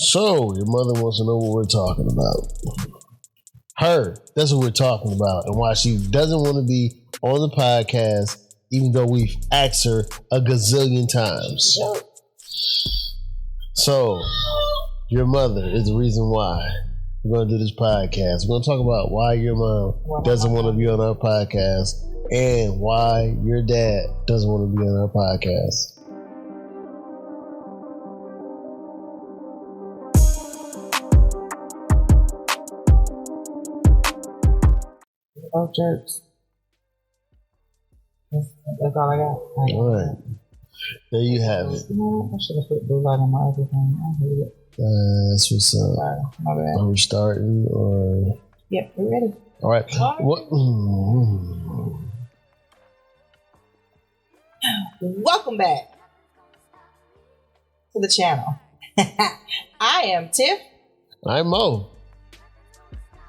So, your mother wants to know what we're talking about. That's what we're talking about, and why she doesn't want to be on the podcast, even though we've asked her a gazillion times. So, your mother is the reason why we're going to do this podcast. We're going to talk about why your mom doesn't want to be on our podcast and why your dad doesn't want to be on our podcast. Oh, jerks. That's all I got. All right. There you have it. You know what? I should have put blue light on my other thing. I hate it. That's what's up. Sorry, my bad. Are we starting or? Yep, we're ready. All right. What? Welcome back to the channel. I am Tiff. I'm Mo.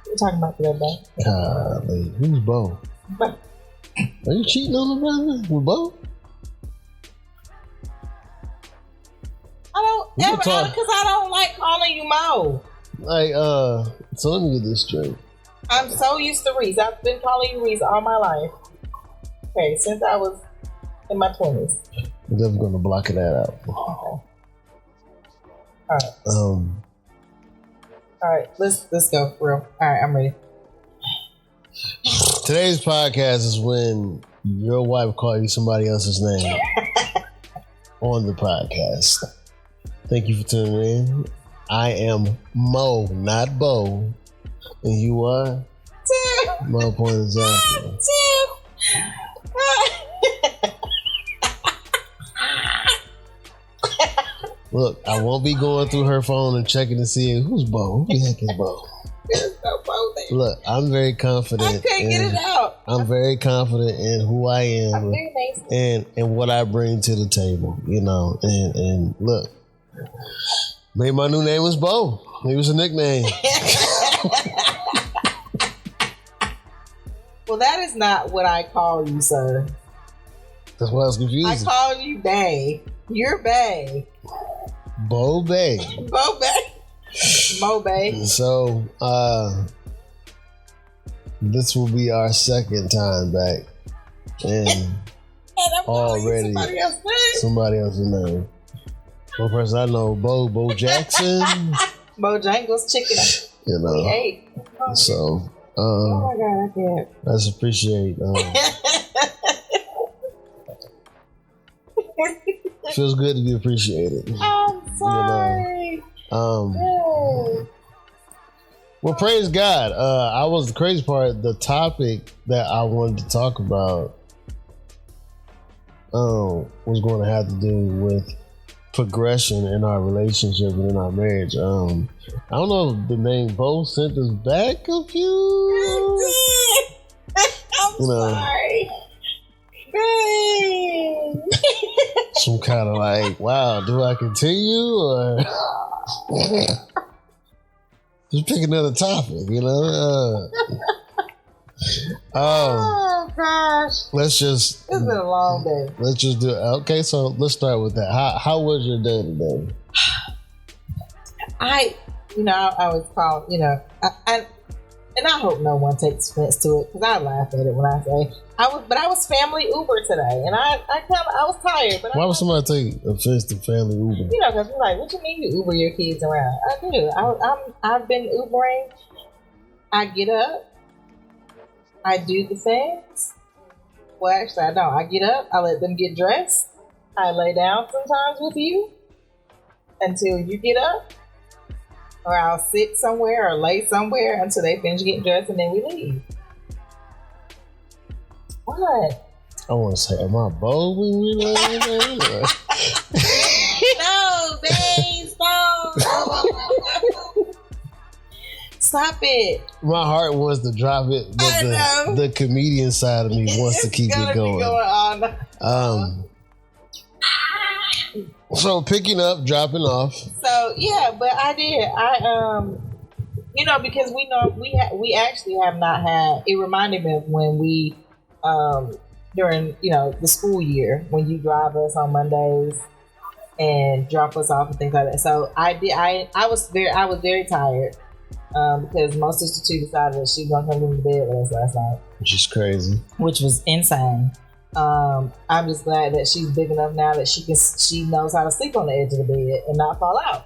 We're talking about today, babe. Golly, who's Bo? But Are you cheating on the brother with Bo? I don't ever, because I don't like calling you Mo. Like, so let me get this straight. I'm so used to Reese. I've been calling you Reese all my life. Okay, since I was in my 20s. I'm definitely going to block that out. Okay. All right, let's go for real. All right, I'm ready. Today's podcast is when your wife called you somebody else's name on the podcast. Thank you for tuning in. I am Mo, not Bo. And you are? Two. Mo point exactly. Two. Look, I won't be going through her phone and checking to see who's Bo. Who the heck is Bo? There's no Bo there. Look, I'm very confident. I can't get it out. I'm very confident in who I am and what I bring to the table, you know. And look, maybe my new name was Bo. Maybe it was a nickname. Well, that is not what I call you, sir. That's why I was confused. I call you Bay. You're Bay. Bo Bay. Bo Bay. Mo Bay. So, this will be our second time back. And already somebody else's name. One person I know, Bo Jackson. Bojangles chicken. You know. Hey. So, oh my God, I can't. I just appreciate. Feels good to be appreciated. I'm sorry. You know. Well, praise God. The crazy part. The topic that I wanted to talk about was going to have to do with progression in our relationship and in our marriage. I don't know if the name Bo sent us back confused. I'm sorry. Some kind of like, wow, do I continue or just pick another topic, you know? Oh gosh. It's been a long day. Let's just do it. Okay, so let's start with that. How was your day today? I was called, and I hope no one takes offense to it because I laugh at it when I say I was family Uber today, and I was tired. But why would somebody take offense to family Uber? You know, because we're like, what you mean you Uber your kids around? I do. I've been Ubering. I get up. I do the things. Well, actually, I don't. I get up. I let them get dressed. I lay down sometimes with you until you get up. Or I'll sit somewhere or lay somewhere until they finish getting dressed and then we leave. What? I want to say, am I bold when we lay there? No, babe, stop. Stop it. My heart wants to drop it, but the comedian side of me wants to keep it going. So picking up, dropping off. So yeah, but I did. Because we actually have not had. It reminded me of when we during the school year when you drive us on Mondays and drop us off and things like that. So I was very tired because my sister too decided that she was gonna come into bed with us last night, which is crazy, which was insane. I'm just glad that she's big enough now that she knows how to sleep on the edge of the bed and not fall out.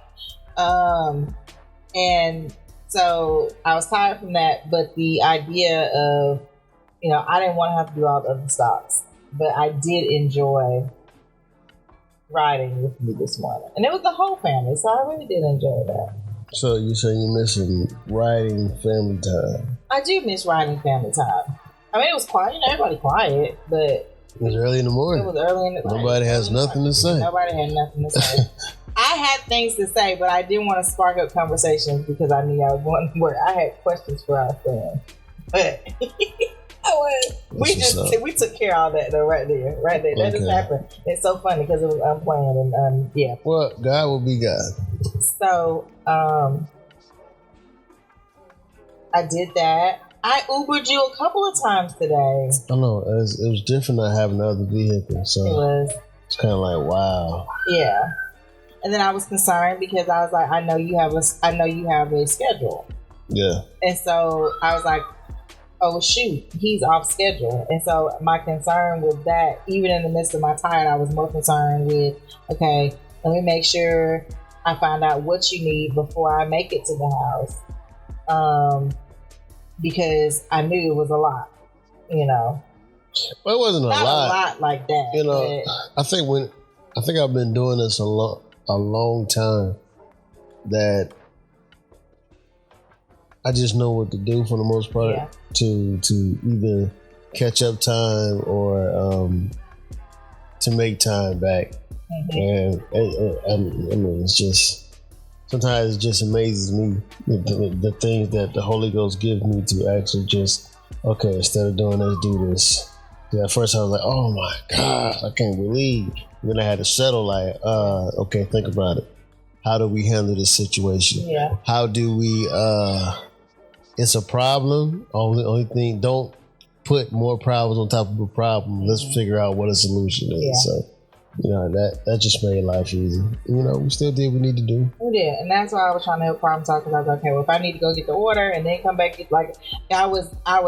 And so I was tired from that, but the idea of, I didn't want to have to do all the other stops, but I did enjoy riding with you this morning, and it was the whole family, so I really did enjoy that. So you say you're missing riding family time? I do miss riding family time. I mean, it was quiet, everybody quiet, but it was early in the morning. It was early in the morning. Nobody has nothing to say. Nobody had nothing to say. I had things to say, but I didn't want to spark up conversations because I knew I was going to work. I had questions for our friend, but we took care of all that though right there. That just happened. It's so funny because it was unplanned and yeah. Well, God will be God. So I did that. I Ubered you a couple of times today. I know it was different not having another vehicle, so it was. It's kind of like wow. Yeah, and then I was concerned because I was like, I know you have a schedule. Yeah. And so I was like, oh shoot, he's off schedule. And so my concern with that, even in the midst of my tired, I was more concerned with, okay, let me make sure I find out what you need before I make it to the house. Because I knew it was a lot, Well, it wasn't not a lot. A lot like that. I think I've been doing this a long time, that I just know what to do for the most part to either catch up time or to make time back. Mm-hmm. And I mean, it's just. Sometimes it just amazes me the things that the Holy Ghost gives me to actually just, okay, instead of doing this, do this. Yeah, at first I was like, oh my God, I can't believe. And then I had to settle like, okay, think about it. How do we handle this situation? Yeah. How do we, it's a problem. Only thing, don't put more problems on top of a problem. Let's figure out what a solution is. Yeah. So. That just made life easy. We still did what we need to do. We did, and that's why I was trying to help problem solve, because I was like, okay, well, if I need to go get the order and then come back, I was, I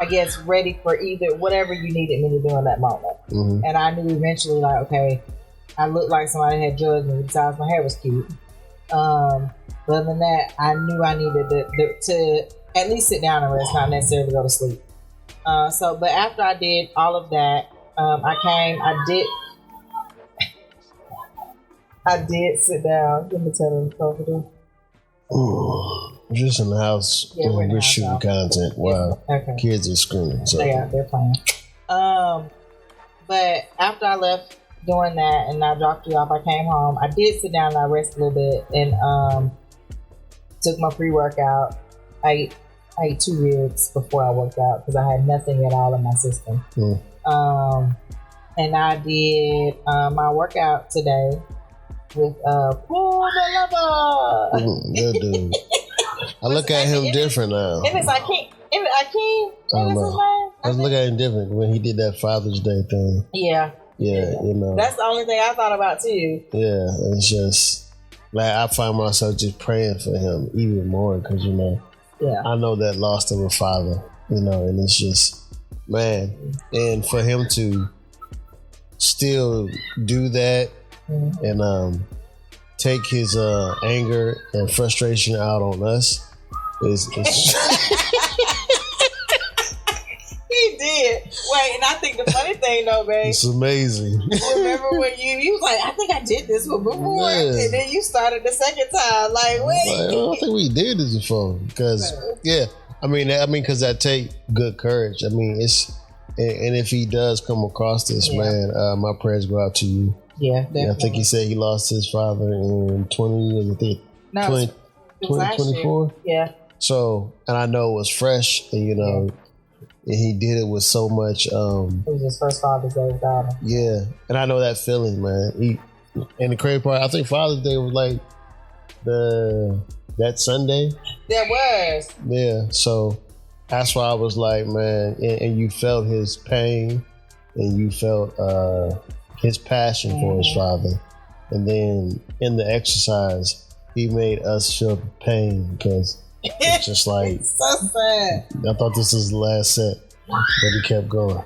guess, ready for either whatever you needed me to do in that moment. Mm-hmm. And I knew eventually, like, okay, I looked like somebody had judged me besides my hair was cute. But other than that, I knew I needed to at least sit down and rest, not necessarily go to sleep. But after I did all of that, I did sit down. Let me tell them over there. Just in the house. Yeah, we're shooting content. Wow. Okay. Kids are screaming. So. They're playing. But after I left doing that and I dropped you off, I came home. I did sit down and I rested a little bit and took my pre-workout. I ate 2 ribs before I worked out because I had nothing at all in my system. And I did my workout today with Paul the Lover. Good dude. I look at him different now. And it's Akeem. I look at him different when he did that Father's Day thing. Yeah. Yeah, That's the only thing I thought about too. Yeah, it's just like I find myself just praying for him even more because I know that loss of a father, and it's just, man, and for him to still do that. And take his anger and frustration out on us is he did. Wait, and I think the funny thing though, babe, it's amazing. Remember when you was like, I think I did this one before, and then you started the second time. Like, wait, I don't think we did this before because because I take good courage. I mean, it's and if he does come across this, man, my prayers go out to you. Yeah, definitely. I think he said he lost his father in 2024. Yeah. So, and I know it was fresh, and and he did it with so much. It was his first Father's Day without him. Yeah, and I know that feeling, man. And the crazy part, I think Father's Day was like that Sunday. There was. Yeah, so that's why I was like, man, and you felt his pain, and you felt his passion for his father. And then in the exercise, he made us feel the pain because it's just like It's so sad. I thought this was the last set, but he kept going.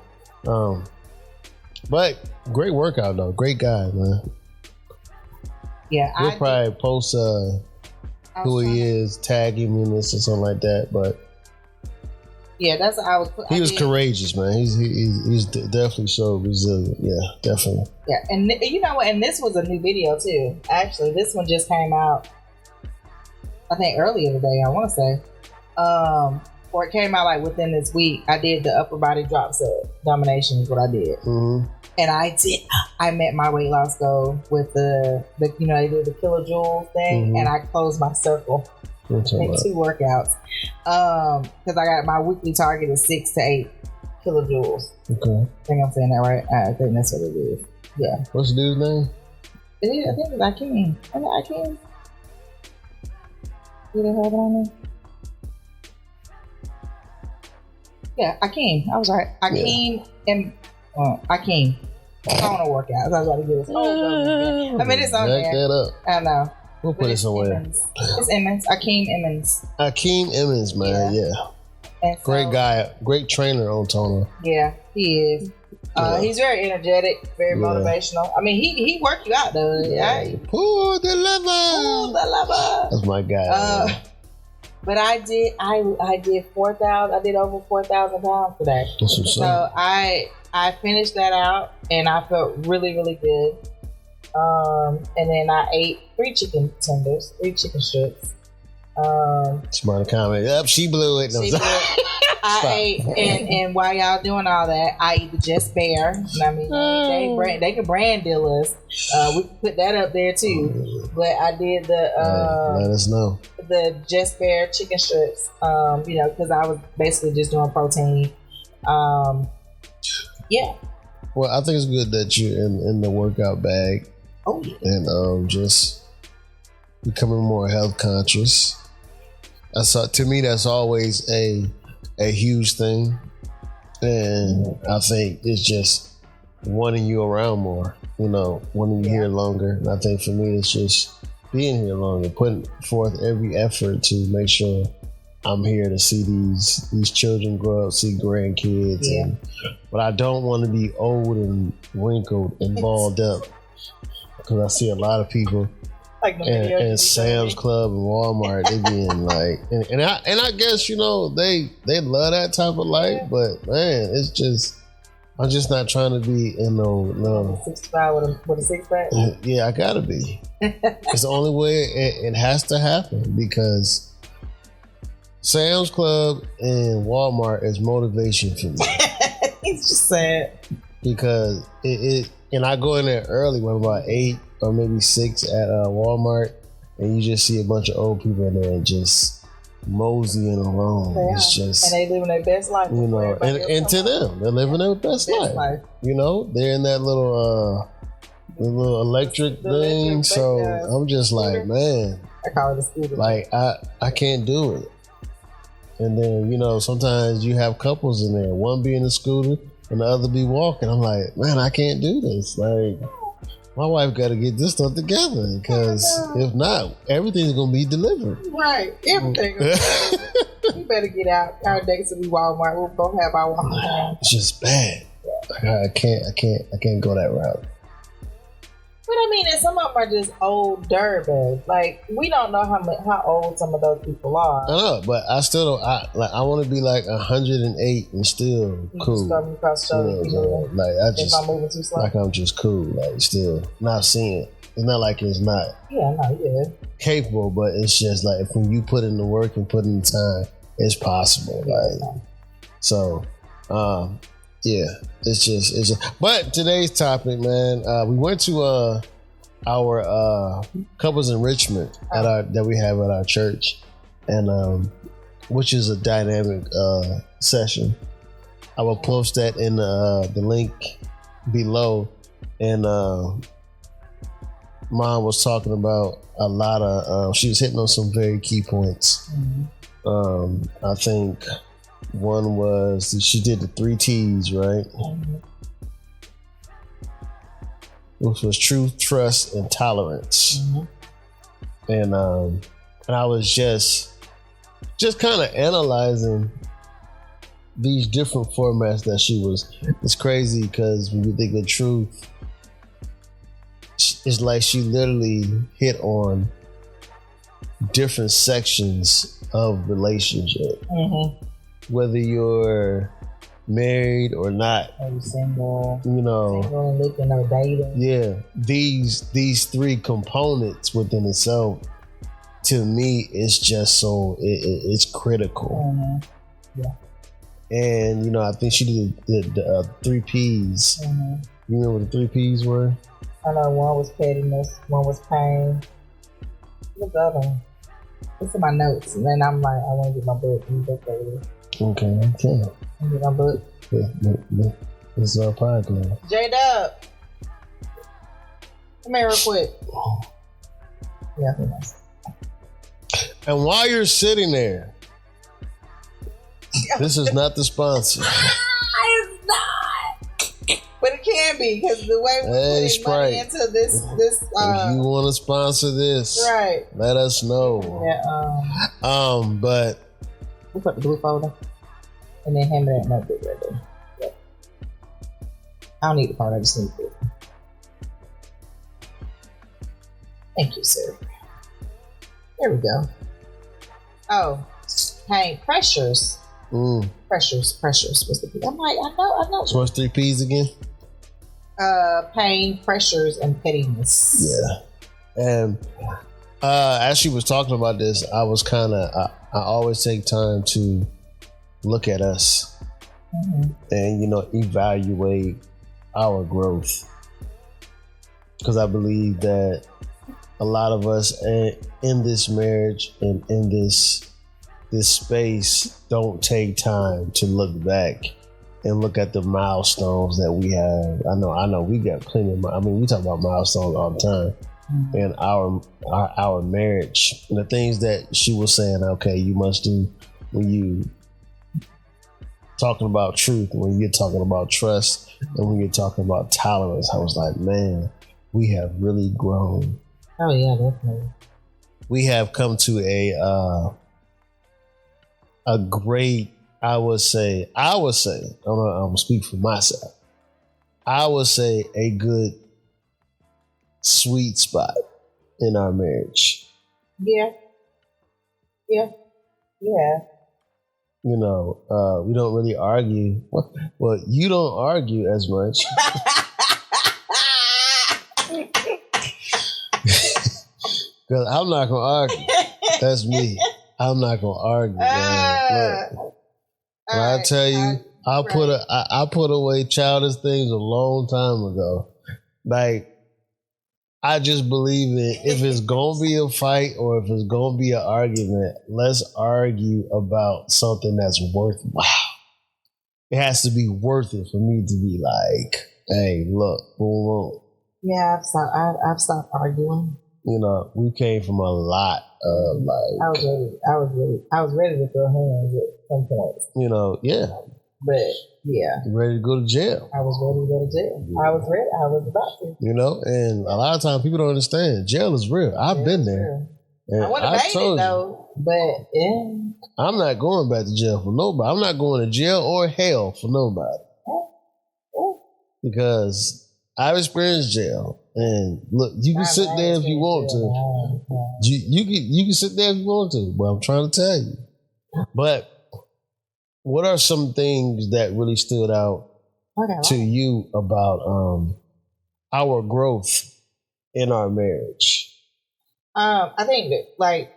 But great workout though, great guy, man. Yeah, We'll probably post who he is, tag him in this or something like that. But yeah, that's what I was. He was courageous, man. He's definitely so resilient. Yeah, definitely. Yeah, and you know what? And this was a new video too. Actually, this one just came out, I think earlier today. I want to say, or it came out like within this week. I did the upper body drop set domination is what I did, and I met my weight loss goal with the you know they did the kilojoule thing, and I closed my circle in 2 workouts because I got my weekly target is 6 to 8 kilojoules. Okay, I think I'm saying that right. I think that's what it is. Yeah. What's the dude's name? I think it's Akeem. Akeem. Do they have it on there? Yeah, Akeem. I was right. Akeem and Akeem. Toner workout. I was about to get this. I mean, it's on there. That up. I know. We'll put it somewhere. It's Emmons. Akeem Emmons. Akeem Emmons, man. Yeah. So, great guy. Great trainer on Toner. Yeah, he is. He's very energetic, very motivational. I mean, he worked you out though. Yeah. Pull the lever. That's my guy. But I did 4,000. I did over 4,000 pounds today. So I finished that out, and I felt really, really good. And then I ate 3 chicken tenders, 3 chicken strips. Smart comment. Yep, she blew it. I ate, and while y'all doing all that, I eat the Just Bear. I mean, they can brand deal us. We can put that up there too. But I did the let us know the Just Bear chicken strips. You know, because I was basically just doing protein. Yeah. Well, I think it's good that you're in the workout bag. Oh yeah. And just becoming more health conscious. To me, that's always a huge thing, and I think it's just wanting you around more, you know, wanting you here longer. And I think for me, it's just being here longer, putting forth every effort to make sure I'm here to see these children grow up, see grandkids, but I don't want to be old and wrinkled and balled up, because I see a lot of people. Like and Sam's Club and Walmart, they being like, and I guess, you know, they love that type of life, but man, it's just, I'm just not trying to be in no 65 with a 6-pack. Yeah, I gotta be. It's the only way it has to happen, because Sam's Club and Walmart is motivation for me. It's just sad because and I go in there early when I'm about 8 or maybe 6 at Walmart, and you just see a bunch of old people in there just moseying along. It's just, and they living their best life, you know. And to them, they're living their best life. You know, they're in that little electric thing. So I'm just like, man, I call it a scooter. Like I can't do it. And then, you know, sometimes you have couples in there, one be in a scooter and the other be walking. I'm like, man, I can't do this. Like, my wife got to get this stuff together, because if not, everything's going to be delivered. Right. Everything. You better get out. Our dates will be Walmart. We'll both have our Walmart. It's just bad. I can't go that route. But I mean, and some of them are just older, babe. Like, we don't know how old some of those people are. I know, but I still don't. I want to be like 108 and still cool. Like I just, if I'm moving too slow, like I'm just cool. Like still not seeing it. It's not like it's not. Capable, but it's just like when you put in the work and put in the time, it's possible. Like so. Yeah, it's just. But today's topic, man, we went to our couples enrichment that we have at our church, and which is a dynamic session. I will post that in the link below. And Mom was talking about a lot of. She was hitting on some very key points. I think. One was she did the 3 T's, right? which was truth, trust, and tolerance. Mm-hmm. And I was just kind of analyzing these different formats that she was. It's crazy because when you think of truth, it's like she literally hit on different sections of relationship. Mm-hmm. Whether you're married or not, are you single? Single and looking or dating. Yeah, these three components within itself, to me, it's just so it's critical. Mm-hmm. Yeah. And I think she did the 3 P's. Mm-hmm. You know what the 3 P's were? I know one was pettiness, one was pain. What's the other one? It's in my notes, and then I'm like, I want to get my book. Okay. Get my book. Yeah. This is our podcast. J-Dub, come here real quick. Yeah, I think that's. And while you're sitting there, this is not the sponsor. It's not. But it can be, because the way we're putting money into this if you want to sponsor this, right, let us know. Yeah. But we put the blue folder and then hand me that notebook right there. Yep. I don't need the folder, I just need it. Thank you, sir. There we go. Oh, hey, pressures. Pressures. What's the P? I'm like, I know. So what's 3 P's again? Pain, pressures, and pettiness. Yeah. And as she was talking about this, I was I always take time to look at us and evaluate our growth, because I believe that a lot of us in this marriage and in this space don't take time to look back and look at the milestones that we have. I know we got plenty of. We talk about milestones all the time in our marriage, and the things that she was saying. Okay, you must do when you talking about truth, when you're talking about trust, and when you're talking about tolerance. I was like, man, we have really grown. Oh yeah, definitely. We have come to a great, I would say, I'm gonna speak for myself. I would say a good sweet spot in our marriage. Yeah. We don't really argue. Well, you don't argue as much. Because I'm not gonna argue. That's me. I'm not gonna argue, man. Look, when I tell you, I put away childish things a long time ago. Like, I just believe that if it's gonna be a fight or if it's gonna be an argument, let's argue about something that's worthwhile. It has to be worth it for me to be like, hey, look, boom. Yeah, I've stopped arguing. We came from a lot of like. I was ready to throw hands at some point. Yeah. But yeah. Ready to go to jail. I was ready to go to jail. I was ready. I was about to. And a lot of times people don't understand. Jail is real. I've been there. I would have made it though, but yeah. I'm not going back to jail for nobody. I'm not going to jail or hell for nobody. Yeah. Because I've experienced jail. And look, you can sit there if you want to. You can sit there if you want to. But I'm trying to tell you. But what are some things that really stood out to you about our growth in our marriage? I think that,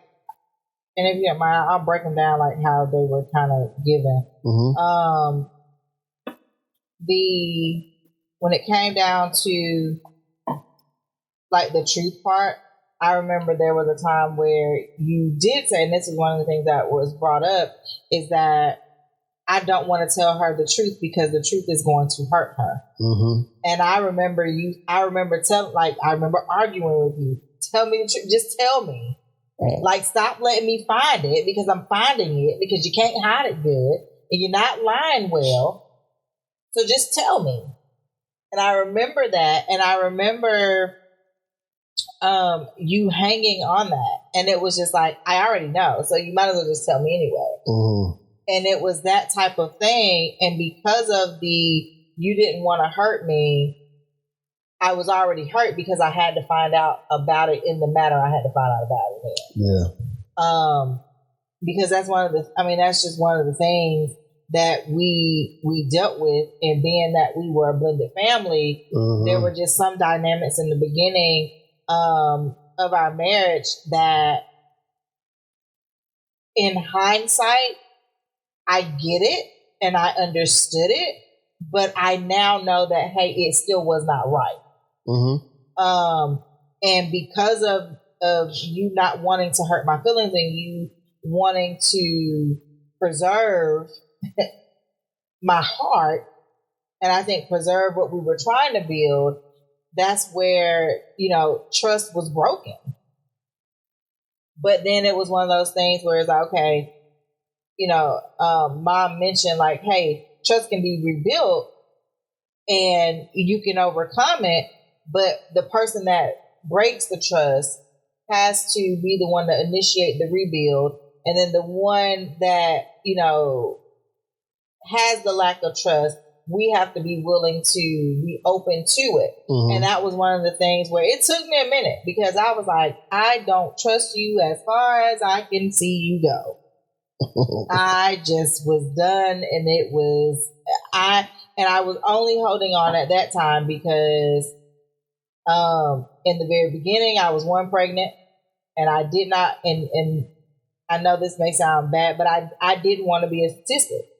and if you don't mind, I'll break them down like how they were kind of given. When it came down to like the truth part, I remember there was a time where you did say, and this is one of the things that was brought up, is that I don't want to tell her the truth because the truth is going to hurt her. And I remember arguing with you. Tell me the truth. Just tell me. Like, stop letting me find it, because I'm finding it, because you can't hide it good and you're not lying well. So just tell me. And I remember that. And I remember you hanging on that. And it was just like, I already know. So you might as well just tell me anyway. Mm-hmm. And it was that type of thing. And because of you didn't want to hurt me, I was already hurt because I had to find out about it in the matter I had to find out about it in. Yeah. Because that's that's just one of the things that we dealt with. And being that we were a blended family, there were just some dynamics in the beginning of our marriage that in hindsight, I get it and I understood it, but I now know that, hey, it still was not right. And because of you not wanting to hurt my feelings and you wanting to preserve my heart, and I think preserve what we were trying to build, that's where, trust was broken. But then it was one of those things where it's like, okay, mom mentioned like, hey, trust can be rebuilt and you can overcome it. But the person that breaks the trust has to be the one to initiate the rebuild. And then the one that, has the lack of trust, we have to be willing to be open to it. And that was one of the things where it took me a minute because I was like, I don't trust you as far as I can see you go. I just was done. And it was, I was only holding on at that time because in the very beginning, I was pregnant and I did not, and I know this may sound bad, but I didn't want to be a statistic.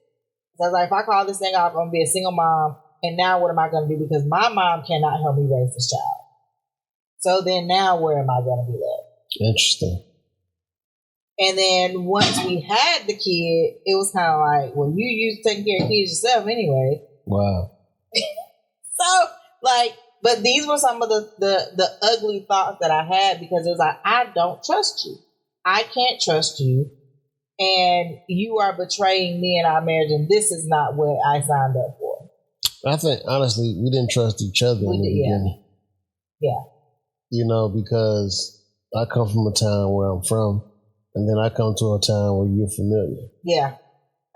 So I was like, if I call this thing off, I'm going to be a single mom. And now what am I going to do? Because my mom cannot help me raise this child. So then now where am I going to be led? Interesting. And then once we had the kid, it was kind of like, well, you used to taking care of kids yourself anyway. Wow. So but these were some of the ugly thoughts that I had because it was like, I don't trust you. I can't trust you. And you are betraying me and our marriage, and this is not what I signed up for. I think, honestly, we didn't trust each other in the beginning. Yeah. Because I come from a town where I'm from, and then I come to a town where you're familiar. Yeah.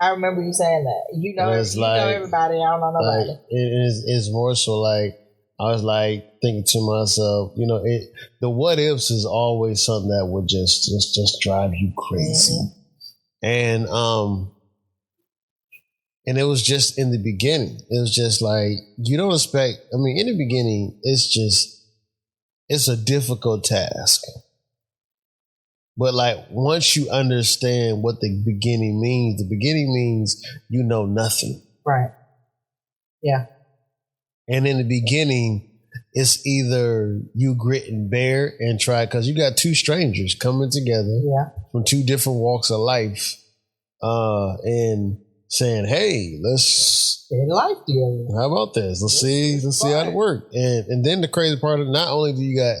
I remember you saying that. You know everybody. I don't know nobody. It's more so like, I was like thinking to myself, the what ifs is always something that would just drive you crazy. And it was just in the beginning. It was just like, you don't expect, in the beginning, it's a difficult task. But like, once you understand what the beginning means you know nothing. Right. Yeah. And in the beginning, it's either you grit and bear and try, because you got two strangers coming together from two different walks of life and saying, hey, let's get life together. How about this? Let's see how it works. And then the crazy part of, not only do you got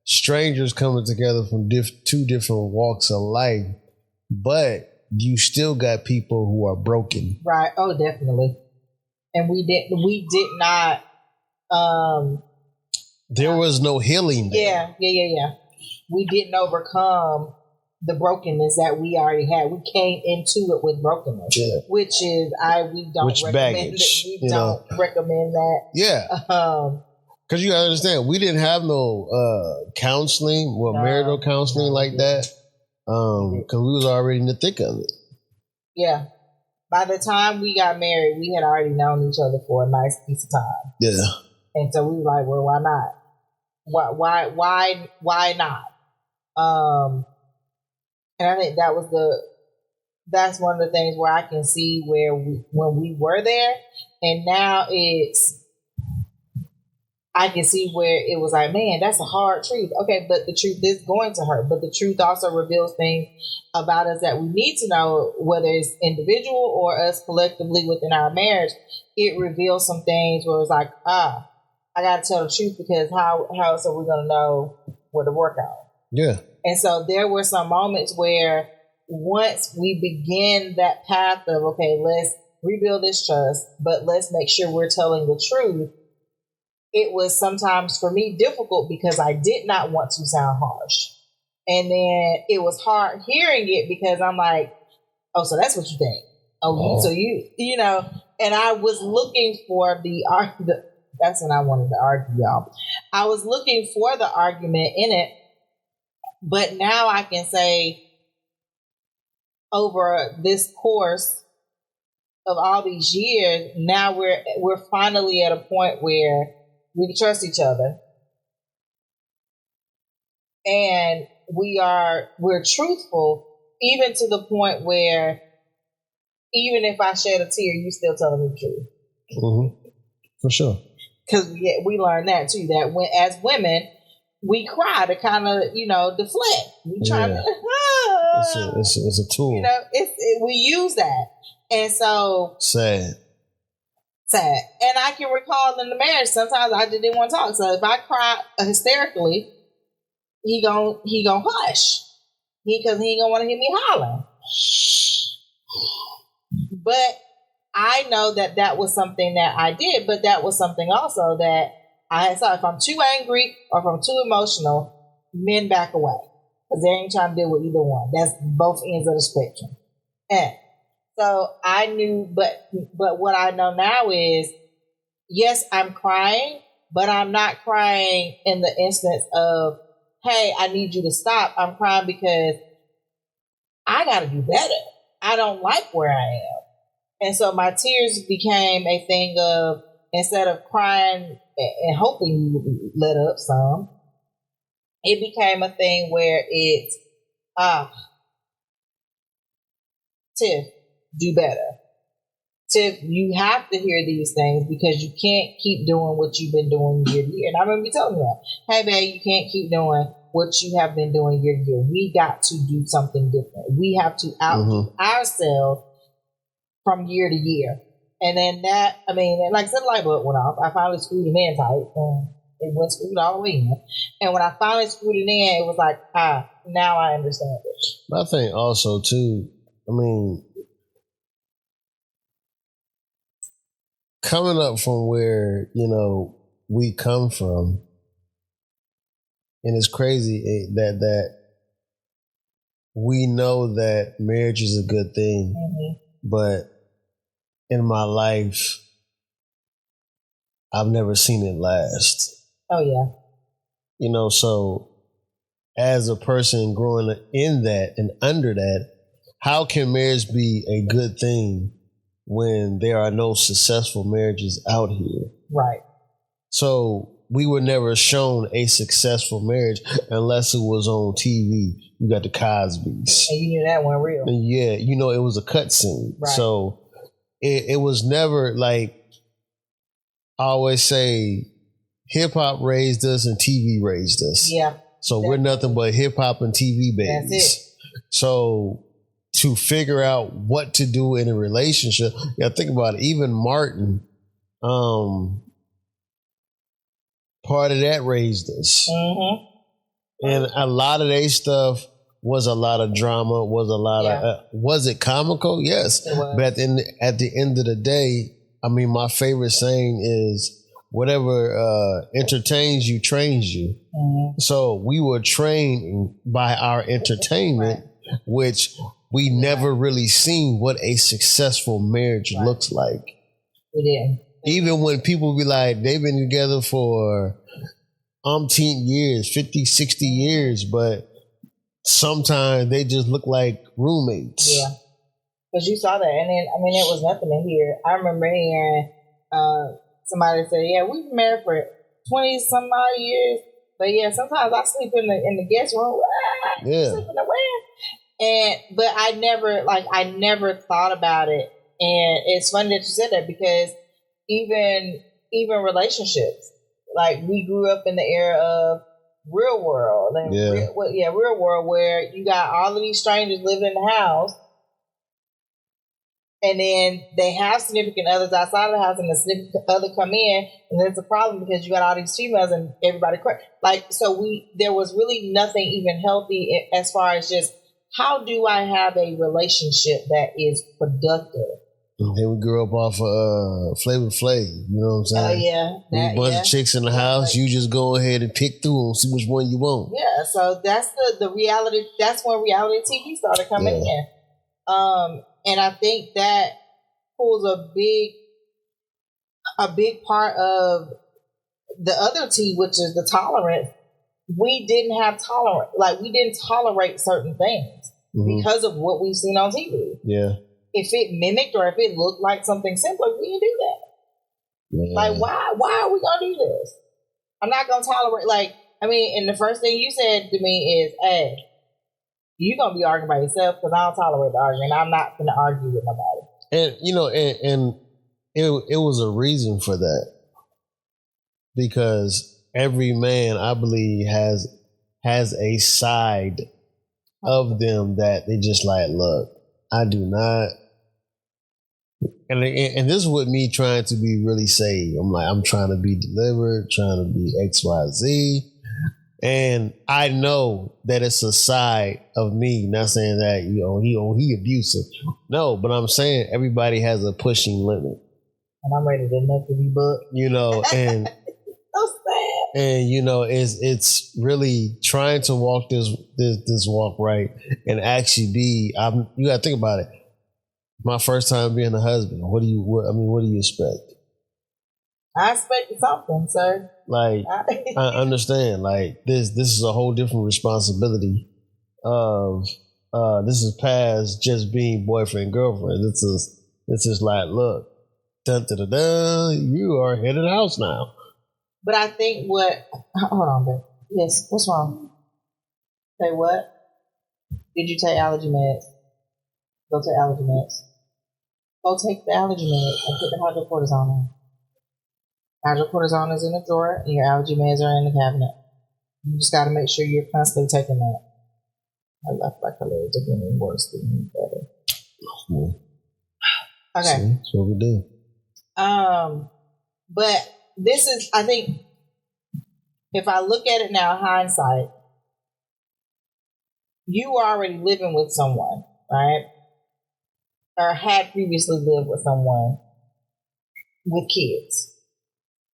strangers coming together from two different walks of life, but you still got people who are broken. Right. Oh, definitely. And we did not. There was no healing there. Yeah. We didn't overcome the brokenness that we already had. We came into it with brokenness, which is we don't recommend that. Yeah. Because you gotta understand, we didn't have no counseling, marital counseling like that, because we was already in the thick of it. Yeah. By the time we got married, we had already known each other for a nice piece of time. Yeah. And so we were like, well, why not? Why not? And I think that's one of the things where I can see when we were there, and now I can see where it was like, man, that's a hard truth. Okay, but the truth is going to hurt. But the truth also reveals things about us that we need to know, whether it's individual or us collectively within our marriage. It reveals some things where it's like, I got to tell the truth, because how else are we going to know what to work on? Yeah. And so there were some moments where once we begin that path of, okay, let's rebuild this trust, but let's make sure we're telling the truth. it was sometimes for me difficult because I did not want to sound harsh. And then it was hard hearing it because I'm like, oh, so that's what you think. Oh, so you know, and I was looking for that's when I wanted to argue, y'all. I was looking for the argument in it, but now I can say over this course of all these years, now we're finally at a point where we can trust each other. And we're truthful, even to the point where even if I shed a tear, you still telling me the truth. Mm-hmm. For sure. Because we learned that too, that when as women, we cry to kind of, deflect. We try to, it's a tool. We use that. And so. Sad. And I can recall in the marriage, sometimes I just didn't want to talk. So if I cry hysterically, he gon' hush. Because he ain't gonna want to hear me holler. But I know that was something that I did, but that was something also that I saw. If I'm too angry or if I'm too emotional, men back away. Because they ain't trying to deal with either one. That's both ends of the spectrum. And so I knew, but what I know now is, yes, I'm crying, but I'm not crying in the instance of, hey, I need you to stop. I'm crying because I got to do better. I don't like where I am. And so my tears became a thing of, instead of crying and hoping you would let up some, it became a thing where it's, Tiff, do better. Tiff, you have to hear these things because you can't keep doing what you've been doing year to year. And I remember you telling me that. Hey, babe, you can't keep doing what you have been doing year to year. We got to do something different. We have to outdo ourselves from year to year. And then that, like I said, the light bulb went off. I finally screwed it in tight. And it went screwed all the way in. And when I finally screwed it in, it was like, now I understand it. But I think also, too, coming up from where, we come from, and it's crazy that we know that marriage is a good thing, but in my life, I've never seen it last. Oh, yeah. So as a person growing in that and under that, how can marriage be a good thing when there are no successful marriages out here? Right. So we were never shown a successful marriage unless it was on TV. You got the Cosbys. And you knew that one real. And yeah, it was a cutscene. Right. So it was never like, I always say, hip hop raised us and TV raised us. Yeah. So we're nothing but hip hop and TV babies. That's it. So to figure out what to do in a relationship, think about it. Even Martin, part of that raised us. Mm-hmm. And a lot of their stuff was a lot of drama, was a lot of, was it comical? Yes. It was. But at the end of the day, my favorite saying is, whatever entertains you, trains you. Mm-hmm. So we were trained by our entertainment, which we never really seen what a successful marriage looks like. We did. Even when people be like, they've been together for umpteen years, 50, 60 years, but sometimes they just look like roommates. Yeah. Because you saw that. And then, it was nothing to hear. I remember hearing somebody say, yeah, we've been married for 20 some odd years. But yeah, sometimes I sleep in the guest room. Yeah. Sleep in the where? But I never thought about it. And it's funny that you said that because even relationships, like we grew up in the era of real world. And real world where you got all of these strangers living in the house. And then they have significant others outside of the house, and the significant other come in, and there's a problem because you got all these females and everybody there was really nothing even healthy as far as just how do I have a relationship that is productive? And then we grew up off of Flavor Flav. You know what I'm saying? Oh yeah, a bunch of chicks in the house. You just go ahead and pick through them, see which one you want. Yeah, so that's the reality. That's when reality TV started coming in. And I think that pulls a big part of the other T, which is the tolerance. We didn't have tolerance. Like, we didn't tolerate certain things because of what we've seen on TV. Yeah. If it mimicked or if it looked like something simpler, we didn't do that. Yeah. Like, why are we going to do this? I'm not going to tolerate, and the first thing you said to me is, hey, you're going to be arguing by yourself because I don't tolerate the argument. I'm not going to argue with nobody. And it was a reason for that. Because every man, I believe, has a side of them that they just like, look, I do not. And this is with me trying to be really saved. I'm trying to be delivered, trying to be XYZ. And I know that it's a side of me, not saying that, he abusive. No, but I'm saying everybody has a pushing limit. And I'm ready to neck to be booked. And so sad. And it's really trying to walk this walk right and actually be. You got to think about it. My first time being a husband. What do you expect? I expected something, sir. Like, I understand. Like, this is a whole different responsibility. This is past just being boyfriend girlfriend. This is like, look, dun, dun, dun, dun, you are head of the house now. But I think hold on, babe. Yes, what's wrong? Say what? Did you take allergy meds? Go take allergy meds. Go take the allergy meds and put the hydrocortisone on. Hydrocortisone is in the drawer and your allergy meds are in the cabinet. You just got to make sure you're constantly taking that. I left like a little getting worse than better. Okay. See, that's what we do. But this is, I think, if I look at it now, hindsight, you were already living with someone, right? Or had previously lived with someone with kids.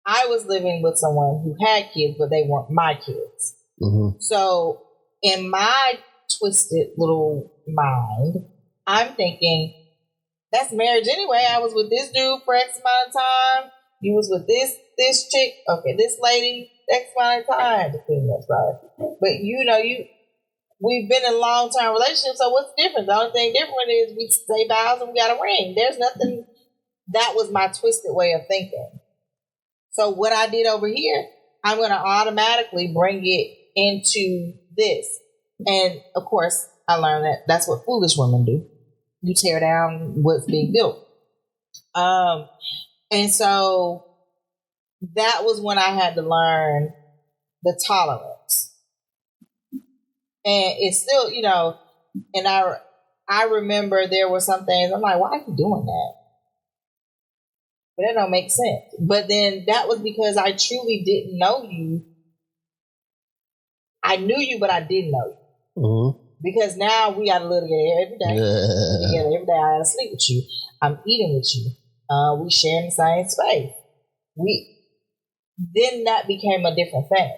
I was living with someone who had kids, but they weren't my kids. Mm-hmm. So in my twisted little mind, I'm thinking, that's marriage anyway. I was with this dude for X amount of time. You was with this chick, okay, this lady, X amount of time. But we've been in a long-term relationship, so what's the difference? The only thing different is we say vows and we got a ring. There's nothing. That was my twisted way of thinking. So what I did over here, I'm going to automatically bring it into this. And of course, I learned that that's what foolish women do. You tear down what's being built. And so that was when I had to learn the tolerance. And it's still, and I remember there were some things, I'm like, why are you doing that? But that don't make sense. But then that was because I truly didn't know you. I knew you, but I didn't know you. Mm-hmm. Because now we got to live together every day. Together every day. I got to sleep with you. I'm eating with you. We share the same space. Then that became a different thing.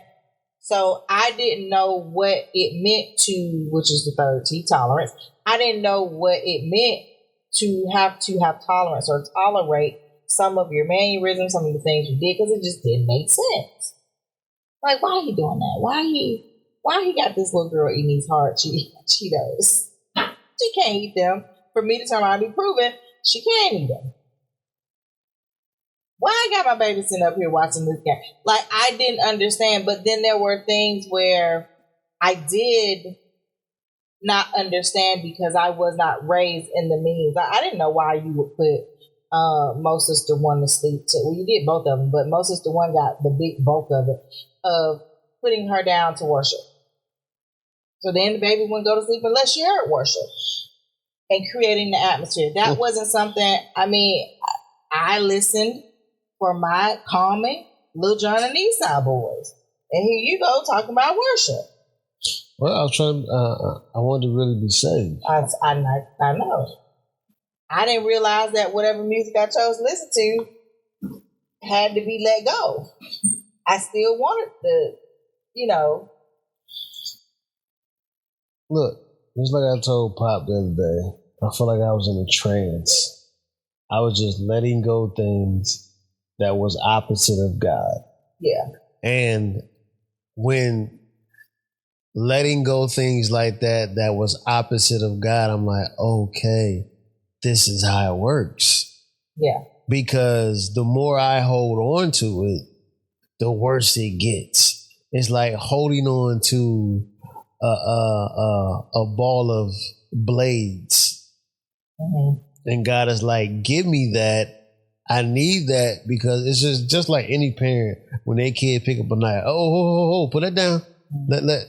So I didn't know what it meant to, which is the third T, tolerance. I didn't know what it meant to have tolerance or tolerate some of your mannerisms, some of the things you did, because it just didn't make sense. Like, why are you doing that? Why he got this little girl eating these hard Cheetos? She can't eat them. For me to turn around and be proven, she can't eat them. Why I got my baby sitting up here watching this game? Like, I didn't understand, but then there were things where I did not understand because I was not raised in the means. I didn't know why you would put Mo Sister 1 to sleep. Well, you did both of them, but Mo Sister 1 got the big bulk of it, of putting her down to worship. So then the baby wouldn't go to sleep unless she heard worship and creating the atmosphere. That wasn't something, I listened for my calming Lil Jon and Eastside Boys. And here you go talking about worship. Well, I was trying, I wanted to really be saved. I know. I didn't realize that whatever music I chose to listen to had to be let go. I still wanted the, you know. Look, just like I told Pop the other day, I feel like I was in a trance. I was just letting go things that was opposite of God. Yeah. And when letting go things like that was opposite of God, I'm like, okay, this is how it works. Yeah. Because the more I hold on to it, the worse it gets. It's like holding on to a ball of blades. Mm-hmm. And God is like, give me that. I need that, because it's just like any parent when their kid pick up a knife. Oh, put that down. Let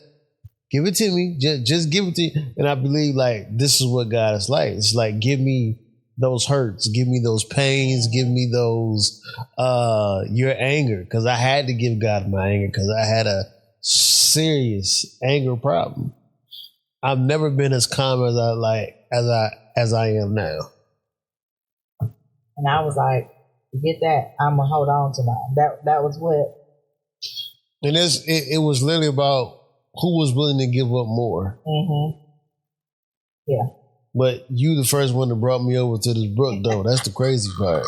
give it to me. Just give it to you. And I believe like this is what God is like. It's like, give me those hurts, give me those pains, give me those your anger. Because I had to give God my anger because I had a serious anger problem. I've never been as calm as I am now. And I was like, get that. I'm gonna hold on to mine. That was what. And it was literally about who was willing to give up more. Mm-hmm. Yeah. But you the first one that brought me over to this brook, though. That's the crazy part.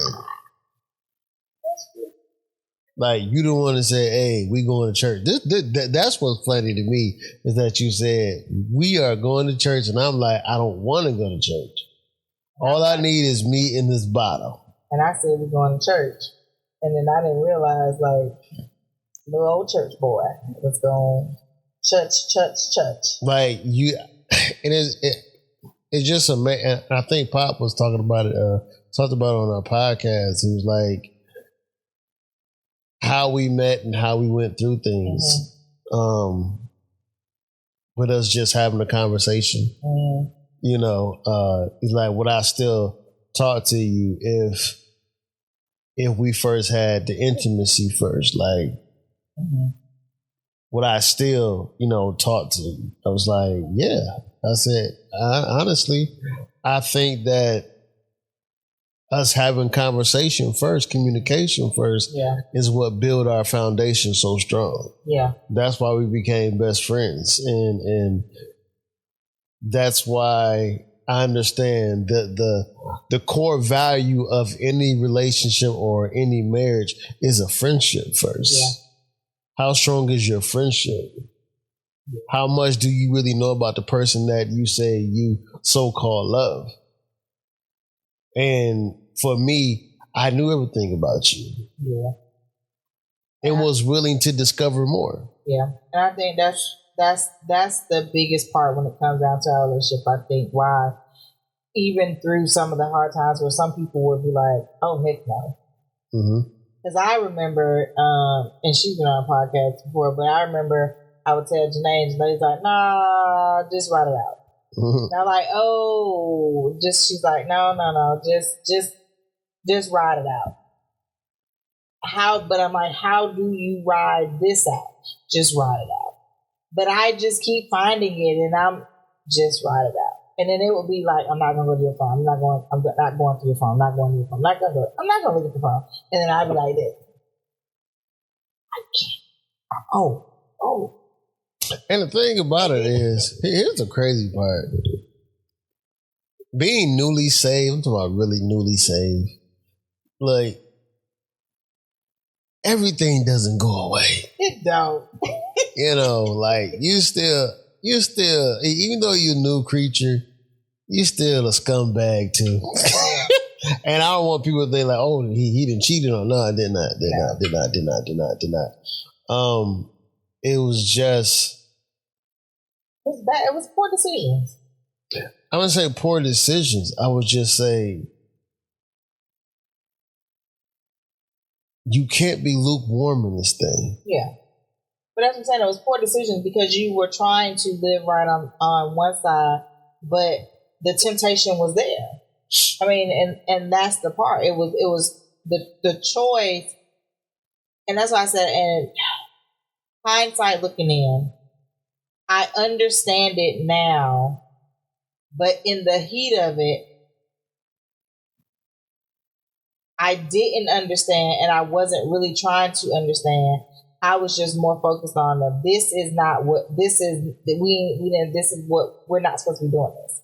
Like, you don't want to say, hey, we going to church. That's what's funny to me, is that you said, we are going to church. And I'm like, I don't want to go to church. All I need is meat in this bottle. And I said, we're going to church. And then I didn't realize, like, little old church boy was going church. Like, it's just amazing. I think Pop was talking about it, talked about it on our podcast. He was like, how we met and how we went through things. Mm-hmm. With us just having a conversation. Mm-hmm. You know, he's like, would I still talk to you if we first had the intimacy first? Like, mm-hmm. Would I still, talk to you? I was like, yeah. I said, honestly, I think that us having conversation first, communication first, is what built our foundation so strong. Yeah. That's why we became best friends. And that's why I understand that the core value of any relationship or any marriage is a friendship first. Yeah. How strong is your friendship? Yeah. How much do you really know about the person that you say you so-called love? And for me, I knew everything about you. Yeah. And was willing to discover more. Yeah. And I think that's the biggest part when it comes down to our relationship. I think why, even through some of the hard times where some people would be like, oh, heck no. Mm-hmm. Because I remember, and she's been on a podcast before, but I remember I would tell Janae, and Janae's like, nah, just write it out. Mm-hmm. And I'm like, oh, she's like, no, just ride it out. But I'm like, how do you ride this out? Just ride it out. But I just keep finding it, and I'm just ride it out. And then it would be like, I'm not going to go to your phone. I'm not going to your phone. I'm not going to your phone. I'm not going to look at the phone. And then I'd be like this. I can't. Oh. And the thing about it is, here's the crazy part. Being newly saved, I'm talking about really newly saved, like, everything doesn't go away. It don't. Like, you still, even though you're a new creature, you still a scumbag too. And I don't want people to think like, oh, he didn't cheated on. No, I did not. It was just. It was bad. It was poor decisions. I wouldn't say poor decisions. I would just say you can't be lukewarm in this thing. Yeah. But that's what I'm saying. It was poor decisions because you were trying to live right on one side, but the temptation was there. I mean, and that's the part. It was the choice, and that's why I said, and hindsight looking in, I understand it now, but in the heat of it, I didn't understand, and I wasn't really trying to understand. I was just more focused on this is not what this is. We didn't. This is what we're not supposed to be doing this.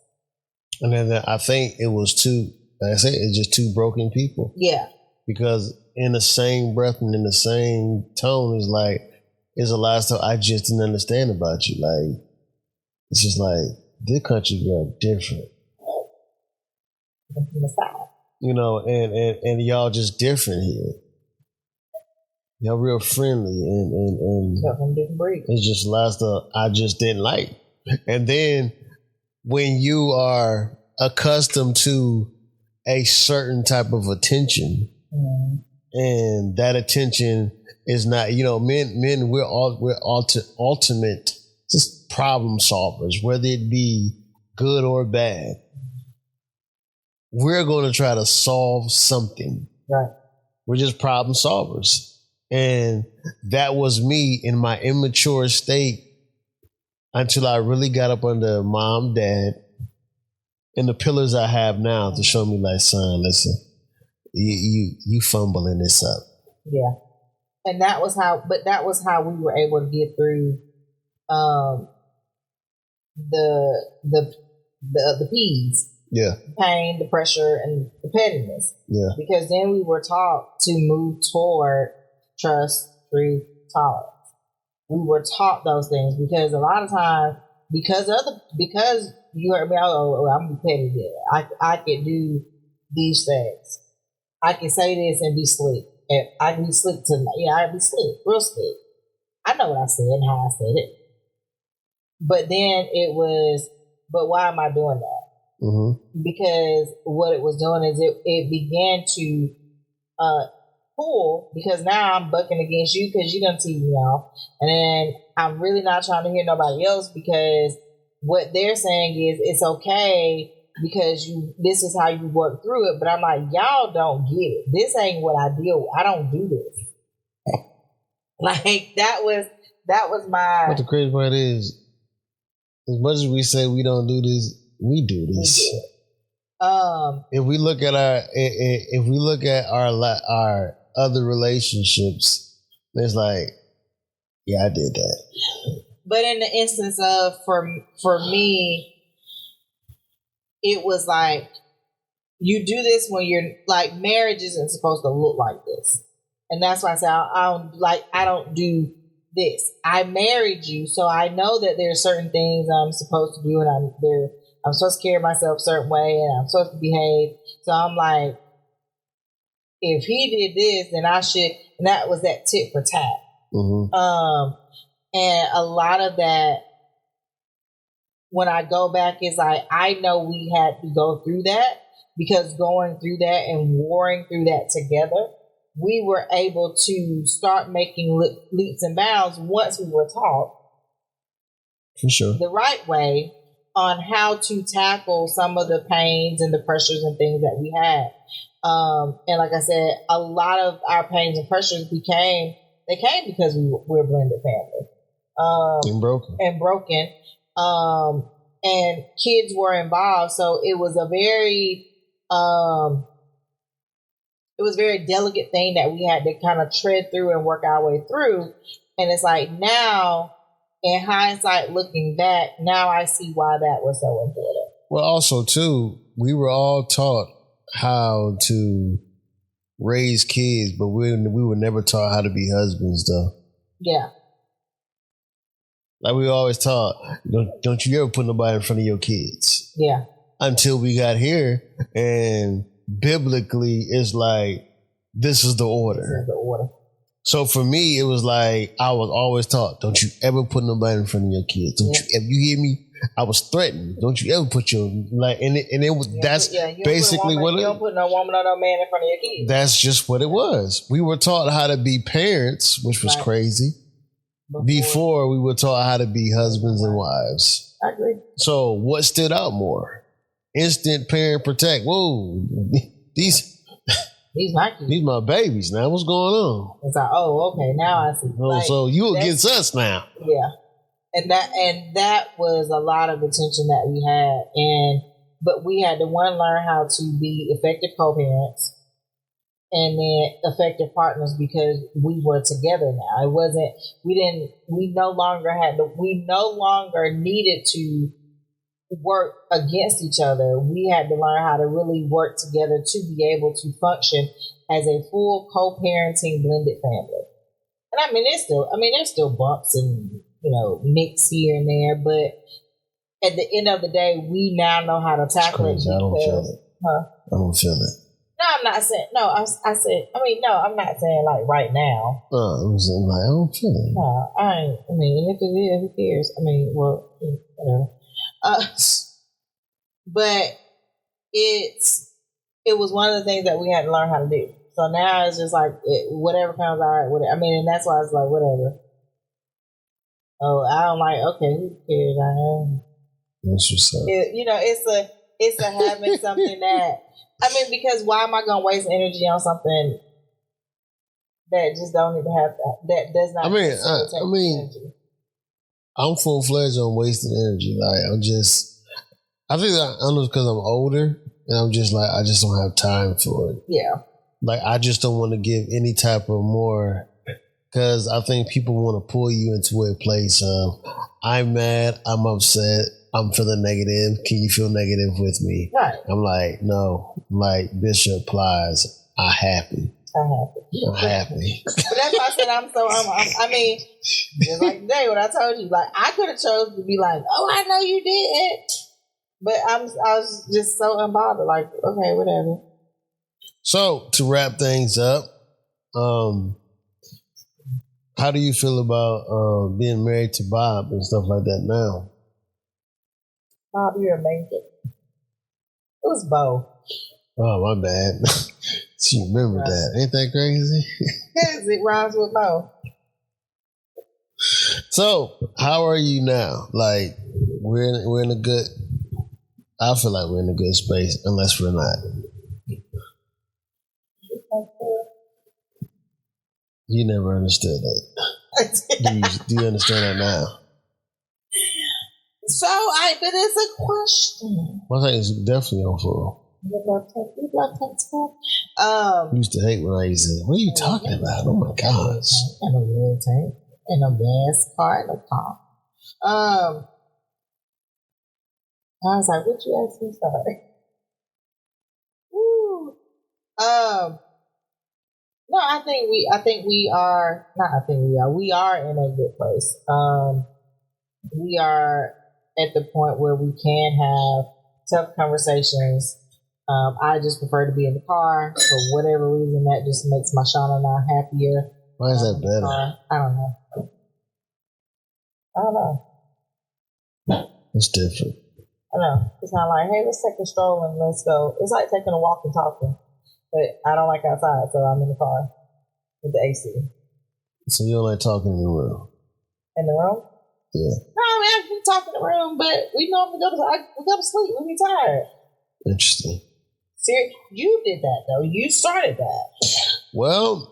And then I think it was two. Like I said, it's just two broken people. Yeah. Because in the same breath and in the same tone, is like, there's a lot of stuff I just didn't understand about you. Like, it's just like, this country girl different. You know, and y'all just different here. Y'all real friendly and it's just a lot of stuff I just didn't like. And then when you are accustomed to a certain type of attention, and that attention is not, you know, men we're ultimate just problem solvers, whether it be good or bad. We're going to try to solve something. Right. We're just problem solvers. And that was me in my immature state until I really got up under mom, dad, and the pillars I have now to show me, like, son, listen, you fumbling this up. Yeah. And that was how we were able to get through the P's. Yeah. The pain, the pressure, and the pettiness. Yeah. Because then we were taught to move toward trust, truth, tolerance. We were taught those things because a lot of times, because you heard me, I'm gonna be petty there. I can do these things. I can say this and be slick. And I can be slick tonight. Yeah, I can be slick, real slick. I know what I said and how I said it. But then but why am I doing that? Mm-hmm. Because what it was doing is it began to pull, because now I'm bucking against you because you're going to tease me off. And then I'm really not trying to hear nobody else, because what they're saying is it's okay because this is how you work through it. But I'm like, y'all don't get it. This ain't what I deal with. I don't do this. Like, that was my... What the crazy part is, as much as we say we don't do this, we do this. We do. If we look at our other relationships, it's like, yeah, I did that. But in the instance of for me, it was like, you do this when you're like, marriage isn't supposed to look like this, and that's why I say I don't do this. I married you, so I know that there are certain things I'm supposed to do, and I'm supposed to carry myself a certain way, and I'm supposed to behave. So I'm like, if he did this, then I should. And that was that tit for tat. Mm-hmm. And a lot of that, when I go back, is like, I know we had to go through that, because going through that and warring through that together, we were able to start making leaps and bounds once we were taught, for sure, the right way on how to tackle some of the pains and the pressures and things that we had. And like I said, a lot of our pains and pressures came because we're a blended family. And broken. And kids were involved. So it was a very delicate thing that we had to kind of tread through and work our way through. And it's like, now, in hindsight, looking back, now I see why that was so important. Well, also, too, we were all taught how to raise kids, but we were never taught how to be husbands, though. Yeah. Like, we always taught, don't you ever put nobody in front of your kids. Yeah. Until we got here, and biblically, it's like, this is the order. This is the order. So for me, it was like, I was always taught, don't you ever put nobody in front of your kids. If you hear me, I was threatened. Don't you ever put your, like, and it was, that's basically what it was. You don't put no woman or no man in front of your kids. That's just what it was. We were taught how to be parents, which was crazy. Before we were taught how to be husbands and wives. I agree. So what stood out more? Instant parent protect. Whoa, these my kids. These my babies now. What's going on? It's like, oh, okay, now I see. Oh, like, so you against us now? Yeah, and that was a lot of attention that we had, but we had to learn how to be effective co-parents. and then effective partners because we were together now. It wasn't, we no longer needed to work against each other. We had to learn how to really work together to be able to function as a full co-parenting blended family. And I mean, there's still bumps and, nicks here and there, but at the end of the day, we now know how to tackle it. I don't feel it. Huh? I don't feel it. No, I'm not saying. No, I'm not saying like right now. I'm saying like I don't feel it. No, I ain't. I mean, if it is, who cares? I mean, well, whatever. But it was one of the things that we had to learn how to do. So now it's just like whatever comes out. I mean, and that's why it's like whatever. Oh, I don't like. Okay, who cares? I am. That's what's up. It's a having something that. I mean, because why am I going to waste energy on something that just don't need to have that does not? I mean, I'm full fledged on wasting energy. Like I think that I don't know because I'm older and I'm just like I just don't have time for it. Yeah. Like I just don't want to give any type of more because I think people want to pull you into a place of I'm mad, I'm upset. I'm feeling negative. Can you feel negative with me? Right. I'm like, no. Like Bishop Plies, I'm happy. But that's why I said I mean, just like today when I told you, like I could have chose to be like, oh, I know you did, but I was just so unbothered. Like, okay, whatever. So to wrap things up, how do you feel about being married to Bob and stuff like that now? Bob, you're amazing. It was Bo. Oh, my bad. So you remember that. Ain't that crazy? Yes, it rhymes with Bo. So, how are you now? Like, we're in a good, I feel like we're in a good space, unless we're not. You never understood that. Do you understand that now? But it's a question. Well, I think it's definitely on full. You used to hate when I used to say, what are you talking about? Oh my gosh. And a real tank. And a gas car and a car. I was like, what you ask me? Sorry. Woo. No, we are in a good place. We are at the point where we can have tough conversations. I just prefer to be in the car for whatever reason. That just makes my Shauna and I happier. Why is that better? I don't know. It's different. I know. It's not like, hey, let's take a stroll and let's go. It's like taking a walk and talking. But I don't like outside, so I'm in the car with the AC. So you don't like talking in the room? In the room? Yeah. No, man, we talk in the room, but we normally go to sleep. We be tired. Interesting. You did that, though. You started that. Well,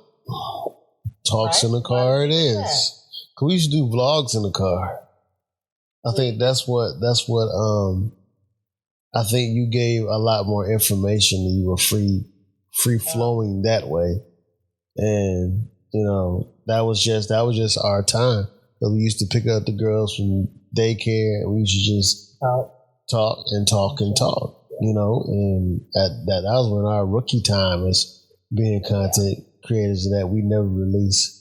talks in the car it is. Cause we used to do vlogs in the car. I think that's what I think you gave a lot more information and you were free flowing that way. And, that was just our time. We used to pick up the girls from daycare and we used to just talk. And that was when our rookie time as being content creators that we never release.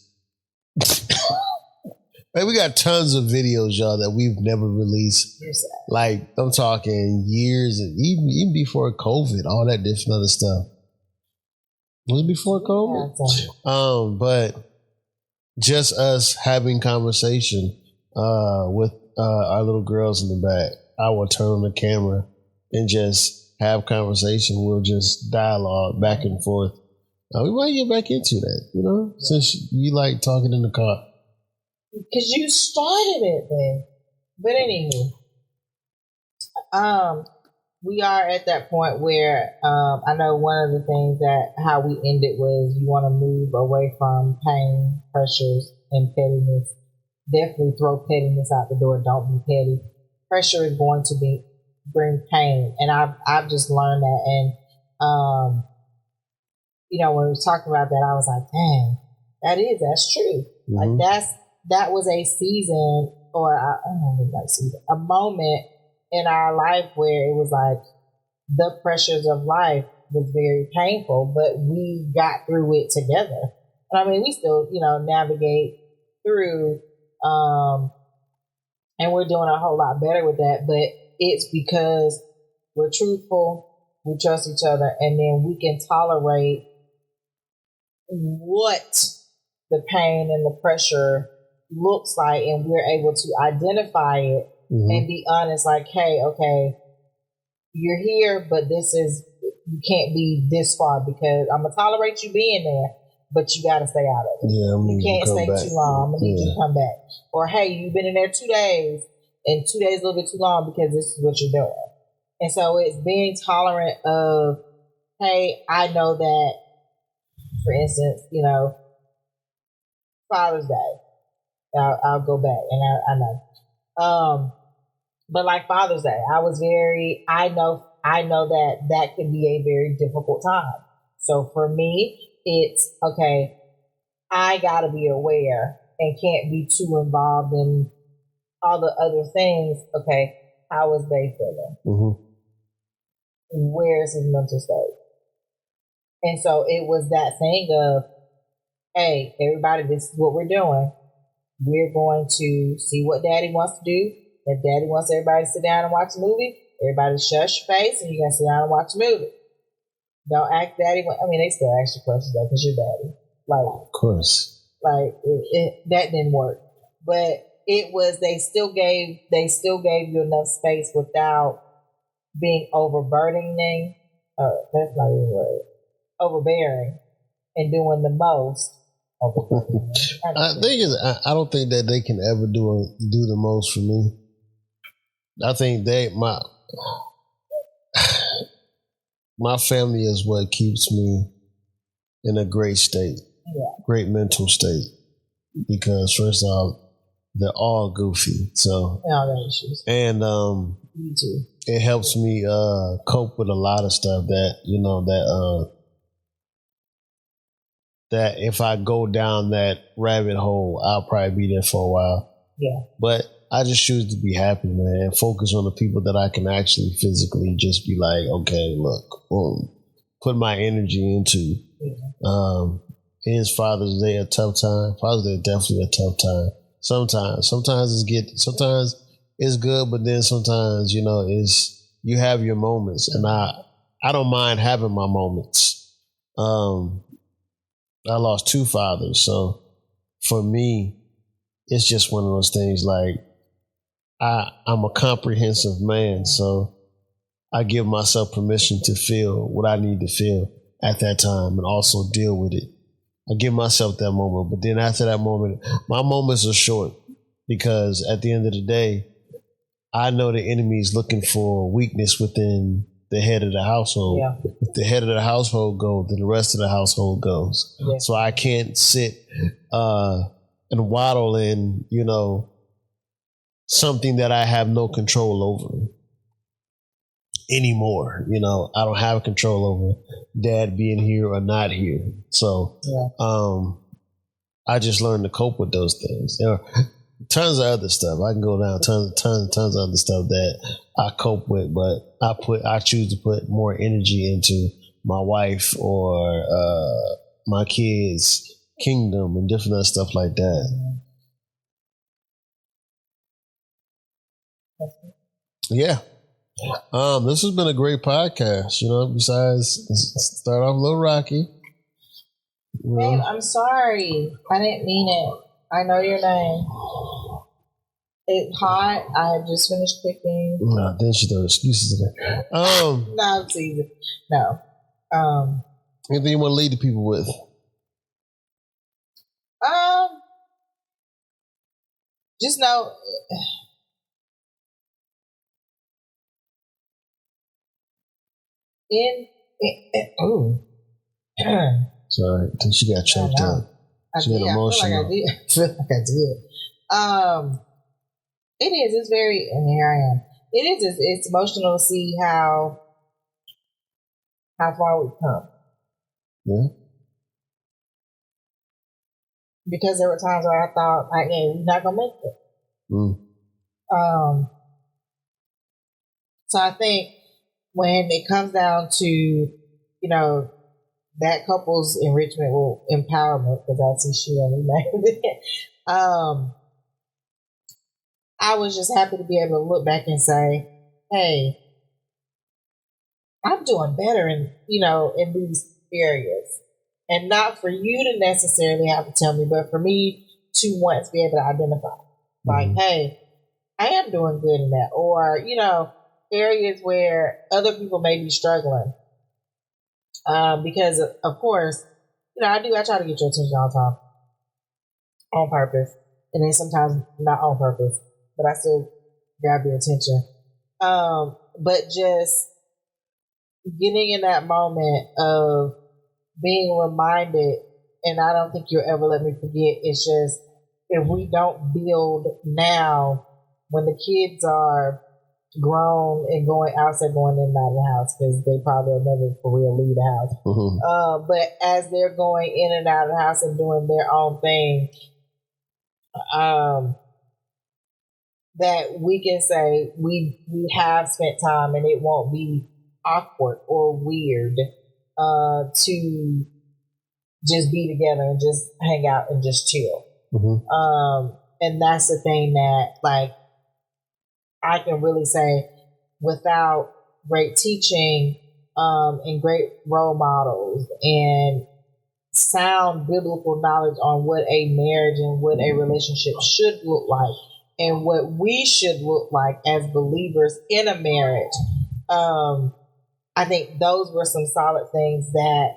Like, we got tons of videos, y'all, that we've never released. Like, I'm talking years, even before COVID, all that different other stuff. Was it before COVID? But just us having conversation with our little girls in the back. I will turn on the camera and just have conversation. We'll just dialogue back and forth. We might get back into that, since you like talking in the car. Because you started it then. But anywho, we are at that point where I know one of the things that how we ended was you want to move away from pain, pressures, and pettiness. Definitely throw pettiness out the door. Don't be petty. Pressure is going to bring pain, and I've just learned that. And when we was talking about that, I was like, dang, that's true. Mm-hmm. Like that was a season, or I don't know, like season, a moment in our life where it was like the pressures of life was very painful, but we got through it together. And I mean, we still, navigate through, and we're doing a whole lot better with that. But it's because we're truthful, we trust each other, and then we can tolerate what the pain and the pressure looks like, and we're able to identify it and be honest, like, hey, okay, you're here, but you can't be this far because I'm gonna tolerate you being there, but you gotta stay out of it. Yeah, you can't stay too long. I'm gonna need you to come back. Or hey, you've been in there 2 days, and 2 days is a little bit too long because this is what you're doing. And so it's being tolerant of, hey, I know that, for instance, Father's Day. I'll go back, and I know. But like Father's Day, I know that can be a very difficult time. So for me, it's, okay, I gotta be aware and can't be too involved in all the other things. Okay, how is they feeling? Mm-hmm. Where's his mental state? And so it was that thing of, hey, everybody, this is what we're doing. We're going to see what Daddy wants to do. If Daddy wants everybody to sit down and watch a movie, everybody shush your face and you're going to sit down and watch a movie. Don't ask Daddy. They still ask you questions though, because you're Daddy. Like, of course. Like, that didn't work. But it was, they still gave you enough space without being overburdening. That's not even a word. Overbearing and doing the most. I don't think that they can ever do the most for me. I think my family is what keeps me in a great state, great mental state. Because first off, they're all goofy, so and me too. It helps me cope with a lot of stuff that if I go down that rabbit hole, I'll probably be there for a while. Yeah. But I just choose to be happy, man, and focus on the people that I can actually physically just be like, okay, look, boom, put my energy into. Yeah. Is Father's Day a tough time? Father's Day is definitely a tough time. Sometimes it's good, but then sometimes, you have your moments, and I don't mind having my moments. I lost 2 fathers, so for me, it's just one of those things. Like, I'm a comprehensive man, so I give myself permission to feel what I need to feel at that time and also deal with it. I give myself that moment, but then after that moment, my moments are short, because at the end of the day, I know the enemy is looking for weakness within the head of the household. Yeah. If the head of the household goes, then the rest of the household goes. Yeah. So I can't sit and waddle in, something that I have no control over anymore. I don't have control over Dad being here or not here. So I just learned to cope with those things. Tons of other stuff. I can go down tons of other stuff that I cope with, but I choose to put more energy into my wife or my kids' kingdom and different other stuff like that. Yeah. This has been a great podcast, besides start off a little rocky. Babe, I'm sorry. I didn't mean it. I know your name. It's hot. I had just finished cooking. No, then she throw excuses in there. No, I'm teasing. No. Anything you want to lead the people with? Just know. Sorry, I think she got choked up. She got emotional. I feel like I did. It is. It's very, and here I am. It is. It's emotional to see how far we've come. Yeah. because there were times where I thought, like, hey, we're not gonna make it. Mm. So I think when it comes down to, that couple's enrichment or empowerment, because I see she only named it, I was just happy to be able to look back and say, hey, I'm doing better in these areas. And not for you to necessarily have to tell me, but for me to want to be able to identify. Like, hey, I am doing good in that. Or, areas where other people may be struggling. Because, of course, I try to get your attention all the time. On purpose. And then sometimes not on purpose. But I still grab your attention. But just getting in that moment of being reminded, and I don't think you'll ever let me forget, it's just, if we don't build now, when the kids are grown and going outside, going in and out of the house, because they probably will never for real leave the house. Mm-hmm. But as they're going in and out of the house and doing their own thing, that we can say we have spent time, and it won't be awkward or weird to just be together and just hang out and just chill. Mm-hmm. And that's the thing that, like, I can really say, without great teaching and great role models and sound biblical knowledge on what a marriage and what a relationship should look like and what we should look like as believers in a marriage, I think those were some solid things that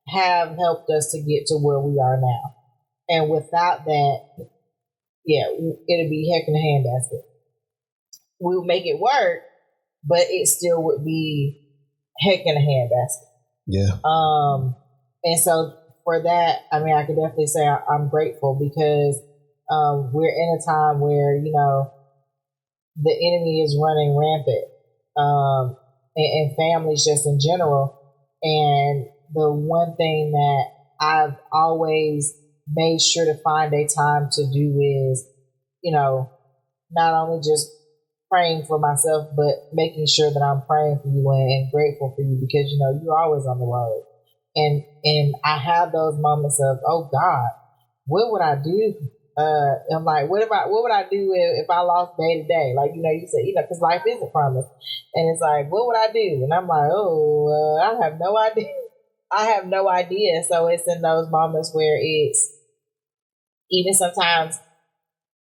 have helped us to get to where we are now. And without that, it'd be heck in a handbasket. We would make it work, but it still would be heck in a handbasket. Yeah. And so for that, I mean, I could definitely say I'm grateful, because we're in a time where, the enemy is running rampant, and families just in general. And the one thing that I've always made sure to find a time to do is, not only just praying for myself, but making sure that I'm praying for you and grateful for you, because, you're always on the road. And I have those moments of, oh God, what would I do? I'm like, what would I do if I lost day to day? Like, you said, because life isn't promised. And it's like, what would I do? And I'm like, I have no idea. I have no idea. So it's in those moments where it's, even sometimes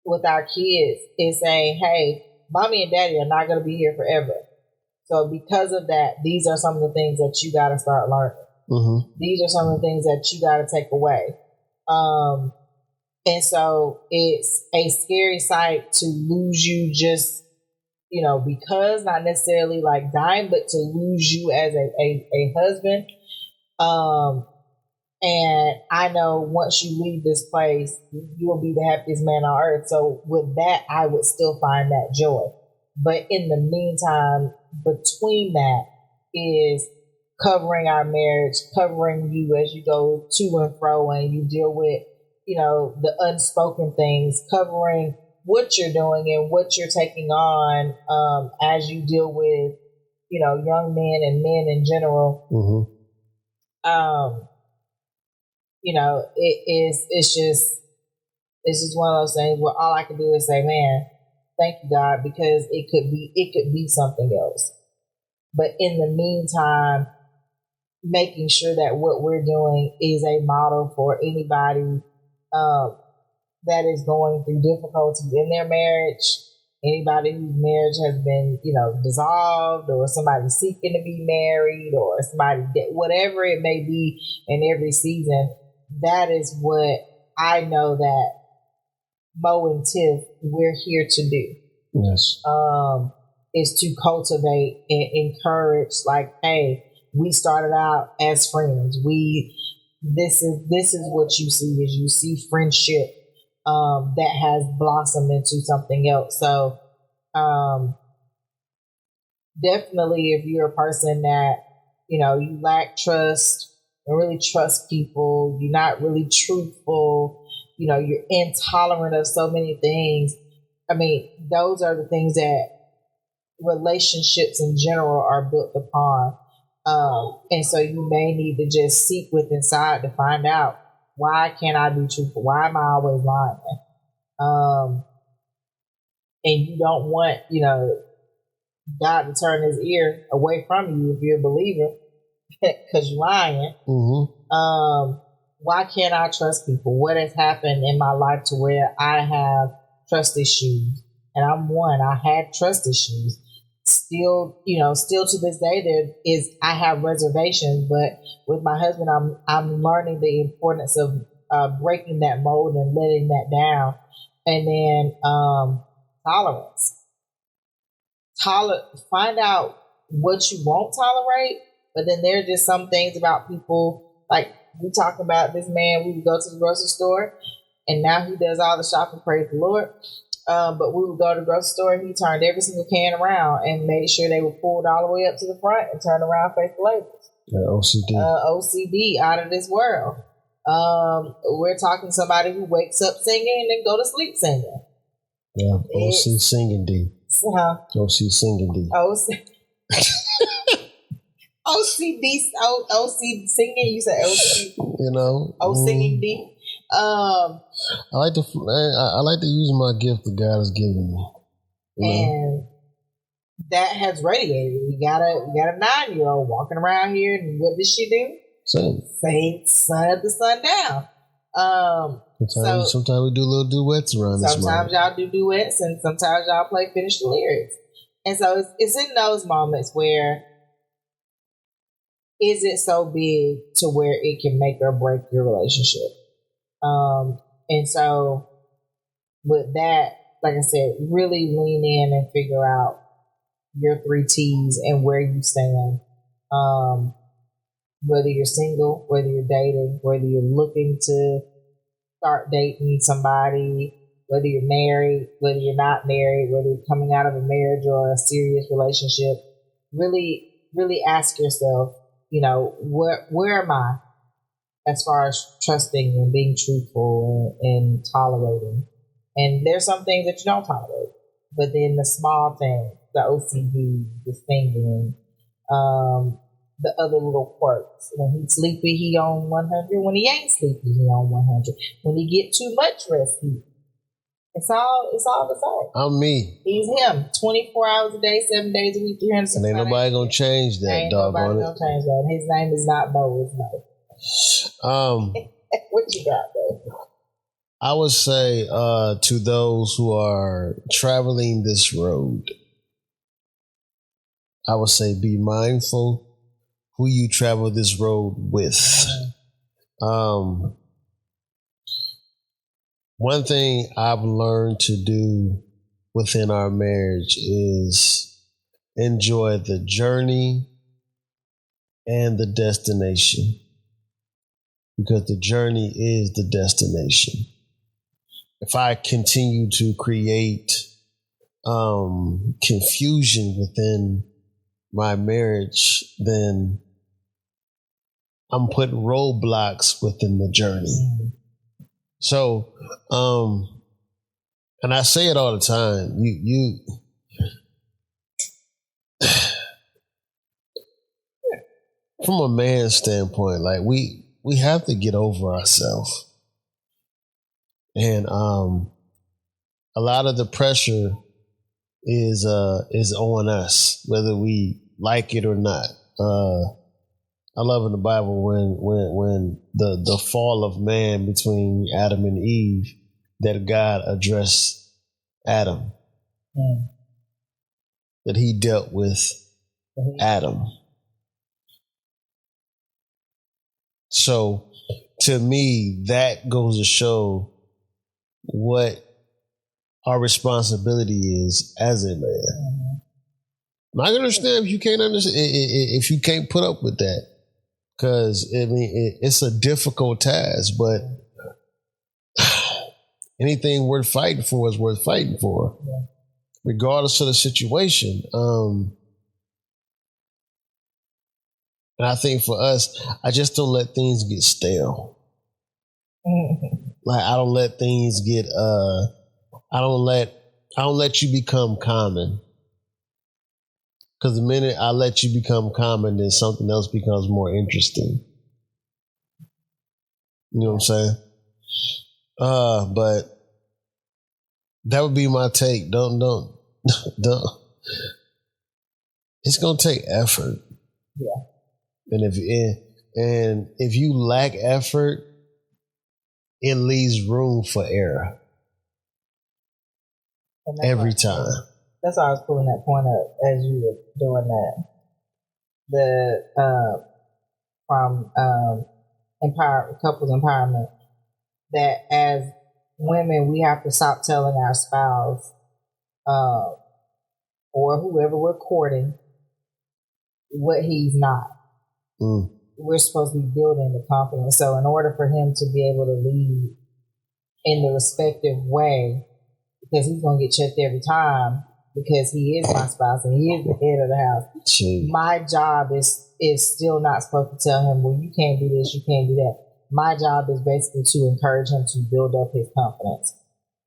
with our kids, it's saying, hey, mommy and daddy are not going to be here forever. So because of that, these are some of the things that you got to start learning. Mm-hmm. These are some of the things that you got to take away. And so it's a scary sight to lose you just, because not necessarily like dying, but to lose you as a husband. And I know once you leave this place, you will be the happiest man on earth. So with that, I would still find that joy. But in the meantime, between that is covering our marriage, covering you as you go to and fro and you deal with, the unspoken things, covering what you're doing and what you're taking on as you deal with, young men and men in general. Mm-hmm. It's just one of those things where all I can do is say, man, thank you, God, because it could be something else. But in the meantime, making sure that what we're doing is a model for anybody that is going through difficulty in their marriage, anybody whose marriage has been, dissolved, or somebody seeking to be married, or somebody whatever it may be in every season. That is what I know that Mo and Tiff, we're here to do. Yes. Is to cultivate and encourage, like, hey, we started out as friends. This is what you see, is you see friendship that has blossomed into something else. So definitely, if you're a person that, you lack trust and really trust people, you're not really truthful, you're intolerant of so many things. I mean, those are the things that relationships in general are built upon. And so you may need to just seek within inside to find out, why can't I be truthful? Why am I always lying? And you don't want, God to turn his ear away from you if you're a believer because you're lying. Mm-hmm. Why can't I trust people? What has happened in my life to where I have trust issues? And I'm one. I had trust issues. Still to this day, I have reservations, but with my husband, I'm learning the importance of breaking that mold and letting that down. And then tolerance. Find out what you won't tolerate, but then there are just some things about people, like we talk about this man. We would go to the grocery store, and now he does all the shopping. Praise the Lord. But we would go to the grocery store, and he turned every single can around and made sure they were pulled all the way up to the front and turned around, face the labels. OCD out of this world. We're talking somebody who wakes up singing and then go to sleep singing. Yeah, OC singing D. OC singing D. OC singing. You said OC. Singing D. I like to use my gift that God has given me. And that has radiated. We got a 9-year-old walking around here, and what does she do? Sing sun up to sundown. Sometimes we do little duets around this. Sometimes y'all do duets, and sometimes y'all play finish the lyrics. And so it's in those moments where, is it so big to where it can make or break your relationship? And so with that, like I said, really lean in and figure out your 3 T's and where you stand. Whether you're single, whether you're dating, whether you're looking to start dating somebody, whether you're married, whether you're not married, whether you're coming out of a marriage or a serious relationship, really, really ask yourself, where am I as far as trusting and being truthful and tolerating? And there's some things that you don't tolerate, but then the small things, the OCD, the singing, the other little quirks. When he's sleepy, he on 100. When he ain't sleepy, he on 100. When he get too much rest, it's all the same. I'm me. He's him. 24 hours a day, 7 days a week, 365 And ain't nobody gonna change that, ain't nobody gonna change that. His name is not Bo, it's Mo. What you got, though? I would say to those who are traveling this road, I would say be mindful who you travel this road with. One thing I've learned to do within our marriage is enjoy the journey and the destination, because the journey is the destination. If I continue to create confusion within my marriage, then I'm putting roadblocks within the journey. So, and I say it all the time, you from a man's standpoint, like we have to get over ourselves. And a lot of the pressure is on us, whether we like it or not. I love in the Bible when the fall of man between Adam and Eve, that God addressed Adam, that he dealt with Adam. So to me, that goes to show what our responsibility is as a man. I can understand if you can't understand, if you can't put up with that, because it's a difficult task. But anything worth fighting for is worth fighting for, regardless of the situation. And I think for us, I just don't let things get stale. Like I don't let things get I don't let you become common. Because the minute I let you become common, then something else becomes more interesting. You know what I'm saying? But that would be my take. Don't. It's gonna take effort. Yeah. And if you lack effort, it leaves room for error. Every time. That's why I was pulling that point up as you were doing that. From couples empowerment, that as women we have to stop telling our spouse or whoever we're courting what he's not. We're supposed to be building the confidence. So in order for him to be able to lead in the respective way, because he's going to get checked every time, because he is my spouse and he is the head of the house. Gee. My job is still not supposed to tell him, well, you can't do this, you can't do that. My job is basically to encourage him to build up his confidence.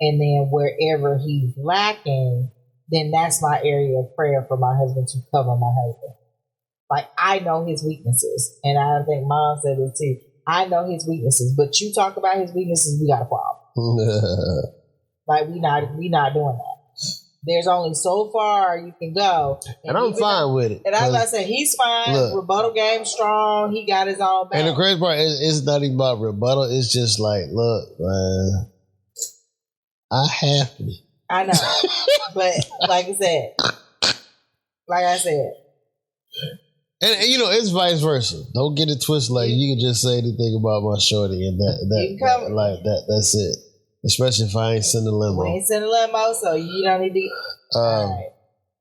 And then wherever he's lacking, then that's my area of prayer for my husband, to cover my husband. Like, I know his weaknesses. And I think Mom said it too. I know his weaknesses, but you talk about his weaknesses, we got a problem. Like, we not doing that. There's only so far you can go. And I'm fine with it. And I was about to say, he's fine. Look, rebuttal game strong. He got his own back. And the crazy part is, it's not even about rebuttal. It's just like, look, man, I have to. I know. But like I said. And you know, it's vice versa. Don't get it twisted. Like, you can just say anything about my shorty and that's it. Especially if I ain't sending a limo. We ain't sending a limo, so you don't need to. Right.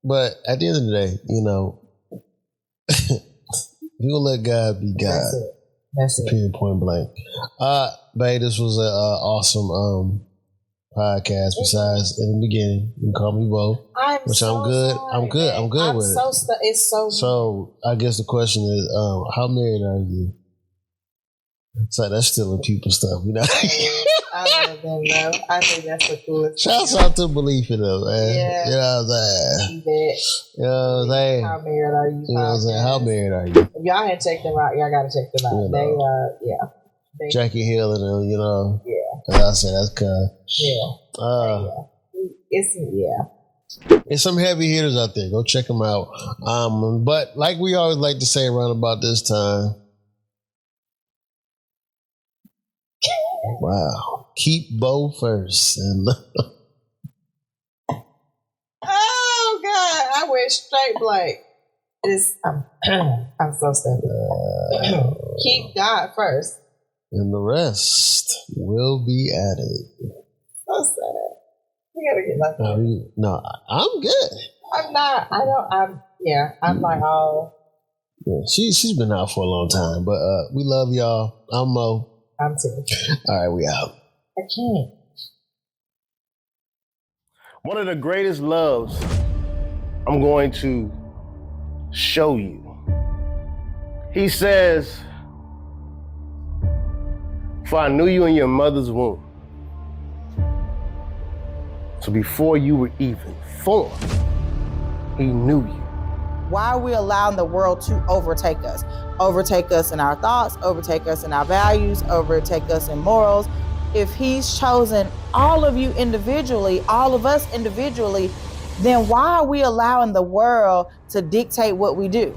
But at the end of the day, you know, you gonna let God be God. That's it. Period, point blank. Babe, this was an awesome podcast. Besides, in the beginning, you can call me Bo. I'm good. Sorry, I'm good with it. It's so. So I guess the question is, how married are you? It's like, that's still in people stuff, you know. I don't even know. I think that's the coolest. Shouts out to Belief in them, man. Yeah. You know what I'm saying? You know what I'm saying? How married are you? You know what I'm saying? How married are you? If y'all hadn't checked them out, y'all gotta check them out. You know. They are, Jackie Hill and them, you know. Yeah. As I said, that's cuz. There's some heavy hitters out there. Go check them out. But like we always like to say around about this time, wow, keep Bo first. And oh God, I went straight blank. I'm so stupid. Keep God first, and the rest will be added. So sad. We gotta get nothing. No, I'm good. I'm not. I'm like, oh. Yeah, she's been out for a long time, but we love y'all. I'm Mo. I'm too. All right, we out. I can't. One of the greatest loves I'm going to show you. He says, for I knew you in your mother's womb. So before you were even formed, he knew you. Why are we allowing the world to overtake us? Overtake us in our thoughts, overtake us in our values, overtake us in morals. If he's chosen all of you individually, all of us individually, then why are we allowing the world to dictate what we do?